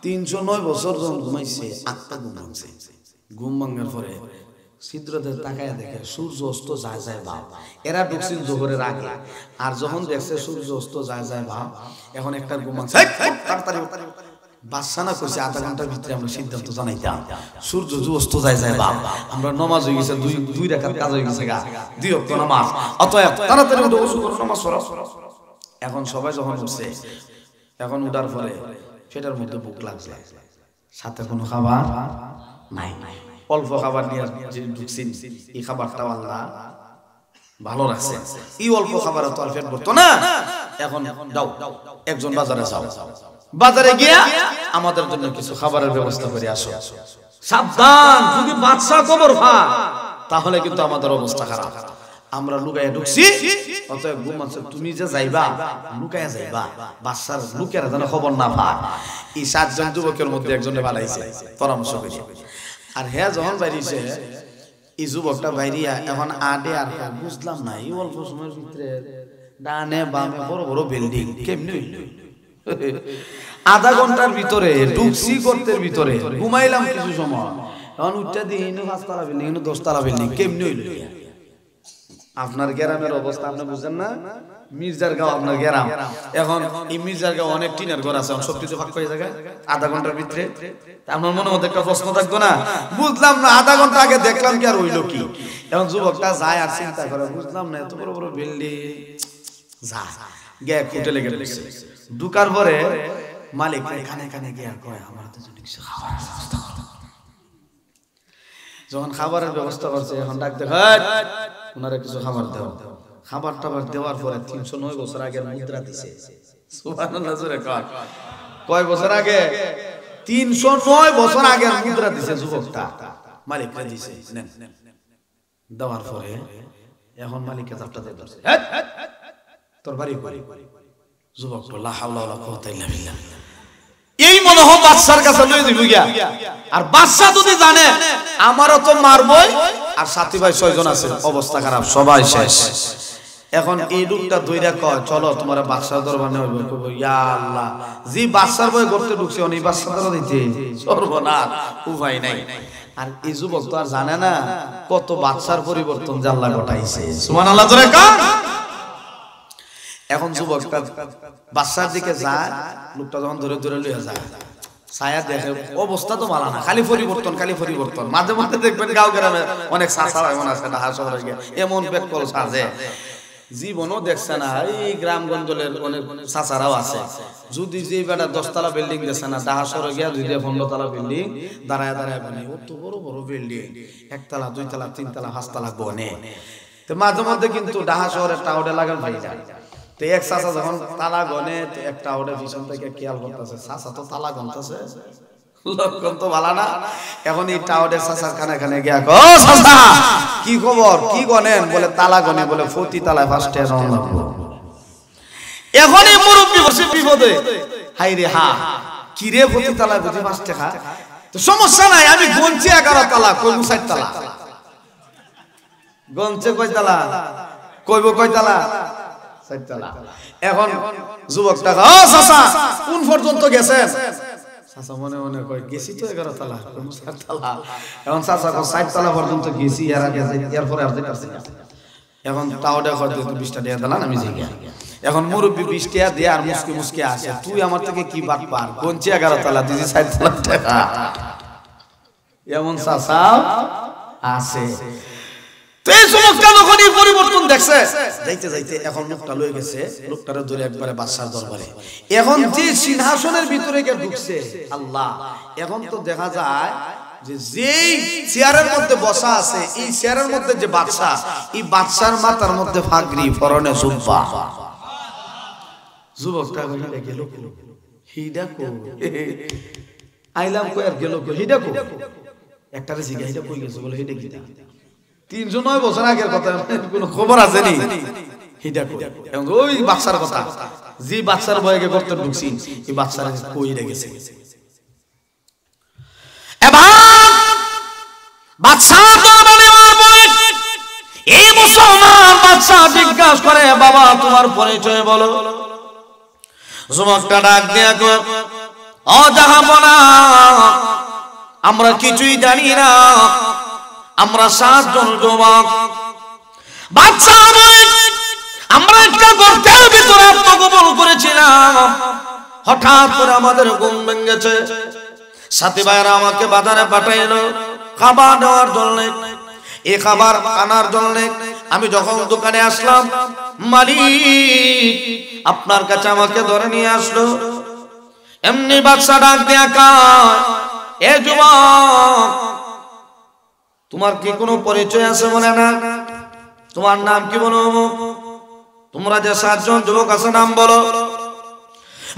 309 বছর যখন ঘুমাইছে আত্মা ঘুমাইছে। ঘুম ভাঙার পরে ছিদ্রতে তাকায় দেখে সূর্য অস্ত যায় যায় ভাব। এরা ঢুকছিল জোহরের আগে আর যখন দেখছে সূর্য অস্ত যায় যায় ভাব এখন একটা ঘুম ভাঙছে তাড়াতাড়ি বাদশাহ কইছে আধা ঘন্টার ভিতরে আমরা সিদ্ধান্ত জানাইতাম সূর্য অস্ত যায় যায় ভাব আমরা নামাজ হয়ে গেছে দুই রাকাত কাজ হয়ে গেছে গা 2 ওয়াক্ত নামাজ অতএব তাড়াতাড়ি উঠে ওযু করে নামাজ পড়ো। এখন সবাই যখন উঠছে এখন উঠার পরে পেটের মধ্যে ভুক লাগছে সাথে কোনো খাবার নাই অল্প খাবার নিয়ে যে ঢুকছেন এই খাবারটা আল্লাহ ভালো রাখছে এই অল্প খাবার তো আর পেট ভরতো না। এখন দাও একজন বাজারে যাও বাজারে গিয়া আমাদের জন্য কিছু খাবারের ব্যবস্থা করে আসো। সাবধান যদি বাদশা খবর পায় তাহলে কিন্তু আমাদের অবস্থা খারাপ। আমরা লুকায়া ঢুকছি অতএব ঘুমাচ্ছে তুমি যে যাইবা লুকায়া যাইবা বাদশার লোকেরা যেন খবর না পায়। এই 7 জন যুবকের মধ্যে একজনে বানাইছে পরামর্শ করে আর হ্যাঁ যখন বাইরিছে এই যুবকটা বাইরিয়া এখন আডে আর বুঝলাম না এই অল্প সময়ের ভিতরে ডানে বামে বড় বড় বিল্ডিং কেমনে হইল আধা ঘন্টার ভিতরে ঢুকছি গর্তের ভিতরে ঘুমাইলাম কিছু সময় এখন উঠটা দিয়ে 5 তলা বিল্ডিং 10 তলা বিল্ডিং কেমনে হইল। আপনার গ্রামের অবস্থা আপনি বুঝেন না মির্জার গাঁও আপনার গ্রাম এখন এই মির্জার গাঁও অনেক টিনের ঘর আছে সব কিছু ফাঁক হয়ে যায় আধা ঘন্টার ভিতরে আপনার মনে মধ্যে একটা প্রশ্ন থাকতো না বুঝলাম না আধা ঘন্টা আগে দেখলাম কি আর হইল কি। এখন যুবকটা যায় আর চিন্তা করে বুঝলাম না এত বড় বড় বিল্ডিং যা গে হোটেলে গেল ঢুকার পরে মালিক এখানে এখানে গিয়ে কয় আমার তো কিছু খাবার ব্যবস্থা করো। যখন খাবারের ব্যবস্থা করছে এখন ডাক দেখ ওনারা কিছু খাবার দাও খাবার টাবার দেওয়ার পরে 309 বছর আগে মুদ্রা দিছে সুবহানাল্লাহ জোরে কর কয় বছর আগে 309 বছর আগে মুদ্রা দিছে যুবকটা মালিক দিছে নেন দেওয়ার পরে এখন মালিককে চাপটা দিয়ে ধরছে তোর বাড়ি করি যুবক লা হাওলা ওয়ালা কুওয়াতা ইল্লা বিল্লাহ এই মনে হয় বাদশার কাছে লয়ে দিব গিয়া আর বাদশা যদি জানে আমারও তো মারবই আর সাথী ভাই 6 জন আছে অবস্থা খারাপ সবাই শেষ। এখন এই লোকটা দইরা কয় চলো তোমারে বাদশার দরবারে হইব কইব ইয়া আল্লাহ জি বাদশার বই করতে ঢুকছে উনি বাদশা দরবারে দিতে সর্বনাশ উপায় নাই। আর এই যুবক তো আর জানে না কত বাদশার পরিবর্তন যে আল্লাহ ঘটাইছে সুবহানাল্লাহ জোরে কর। এখন যুবকটা বাদশার দিকে যায় লোকটা যখন ধরে ধরে লইয়া যায় ছায়া দেখে অবস্থা তো ভালো না খালি পরিবর্তন মাঝে মাঝে দেখবেন গাঁও গ্রামে অনেক চাচা এমন আছে ঢাকা শহরে গিয়ে এমন বেকল সাজে জীবনও দেখছে না এই গ্রামগঞ্জের অনেক চাচারাও আছে যদি যে বেটা 10 তলা বিল্ডিং দেখছে না ঢাকা শহরে গিয়া যদি 15 তলা বিল্ডিং দাঁড়ায় দাঁড়ায় বনে অত বড় বড় বিল্ডিং 1 তলা 2 তলা 3 তলা 5 তলা বনে তো মাঝে মধ্যে কিন্তু ঢাকা শহরের টাউডে লাগান ভাই যায় তো এক চাচা যখন তালা গনে তো একটা ওটা পিছন থেকে খেয়াল করতেছে চাচা তো তালা গনতেছে লক্ষণ তো ভালো না। এখন এই টাউডের চাচার কানে কানে গিয়া ও চাচা কি খবর কি গনেন বলে তালা গনে বলে প্রতি তালায় 5 টাকা রং লাগবে। এখন এই মুরব্বি বসে বিপদে হাই রে হা কি রে প্রতি তালায় বুঝি 5 টাকা তো সমস্যা নাই আমি গনছি 11 তালা কইব 60 তালা গনছে কয় তালা কইব কয় তালা চারতলা। এখন যুবকটা চাচা কোন পর্যন্ত গেছেন? চাচা মনে মনে কয় গেছি তো 11 তলা 4 তলা। এখন চাচা 4 তলা পর্যন্ত গেছি, এর আগে এরপরে আর যেতে পারছি না। এখন তাও দেখো 20টা টাকা দিলাম আমি যাই। এখন মুরব্বী 20 টাকা দিয়ে আর মুসকি মুসকি আসে, তুই আমার থেকে কি বাট পার, কোনছি 11 তলা দিছি 4 তলা টাকা। এমন চাচা আছে। তো এই যুবকটা যখনই পরিবর্তন দেখছে, যাইতে যাইতে এখন লোকটা লয়ে গেছে, লোকটারে ধরে একবারে বাদশার দরবারে। এখন যে সিংহাসনের ভিতরে গিয়ে ঢুকছে, আল্লাহ, এখন তো দেখা যায় যে যেই চেয়ারের মধ্যে বসা আছে, এই চেয়ারের মধ্যে যে বাদশা, এই বাদশার মাথার মধ্যে ফাগরি, পরনে জুব্বা। যুবকটা কইলে গেল হিডা কো, আইলাম কই আর গেল কো হিডা কো। একটারে জিজ্ঞাসা হিডা কই গেছে, বলে হিডা কিটা। 309 বছর আগের কথা, কোনো খবর আছে নি হিডা কো। এবং ওই বাদশার কথা, যে বাদশার বয়কে করতে ঢুকছি, এই বাদশার কই রে গেছে। এবার বাদশা দরবারে বলে, এই মুসলমান বাদশা জিজ্ঞাসা করে, বাবা তোমার পরিচয় বলো। যুবকটা ডাক দিয়া কয়, ও জাহাপনা, আমরা কিছুই জানি না, আমরা 7 জন যুবক। বাদশা বলে, আমরা একটা গর্তের ভিতরে আত্মগোপন করেছিলাম, হঠাৎ করে আমাদের ঘুম ভেঙেছে, সাথী ভাইরা আমাকে বাজারে পাঠাইলো খাবার দেওয়ার জন্য। এই খাবার আনার জন্য আমি যখন দোকানে আসলাম, মালিক আপনার কাছে আমাকে ধরে নিয়ে আসলো। এমনি বাদশা ডাক দিয়া কয়, এ যুবক, তোমার কি কোনো পরিচয় আছে? বলে না। তোমার নাম কি? বলো। তোমরা যে 7 জন যুবক আছে নাম বলো।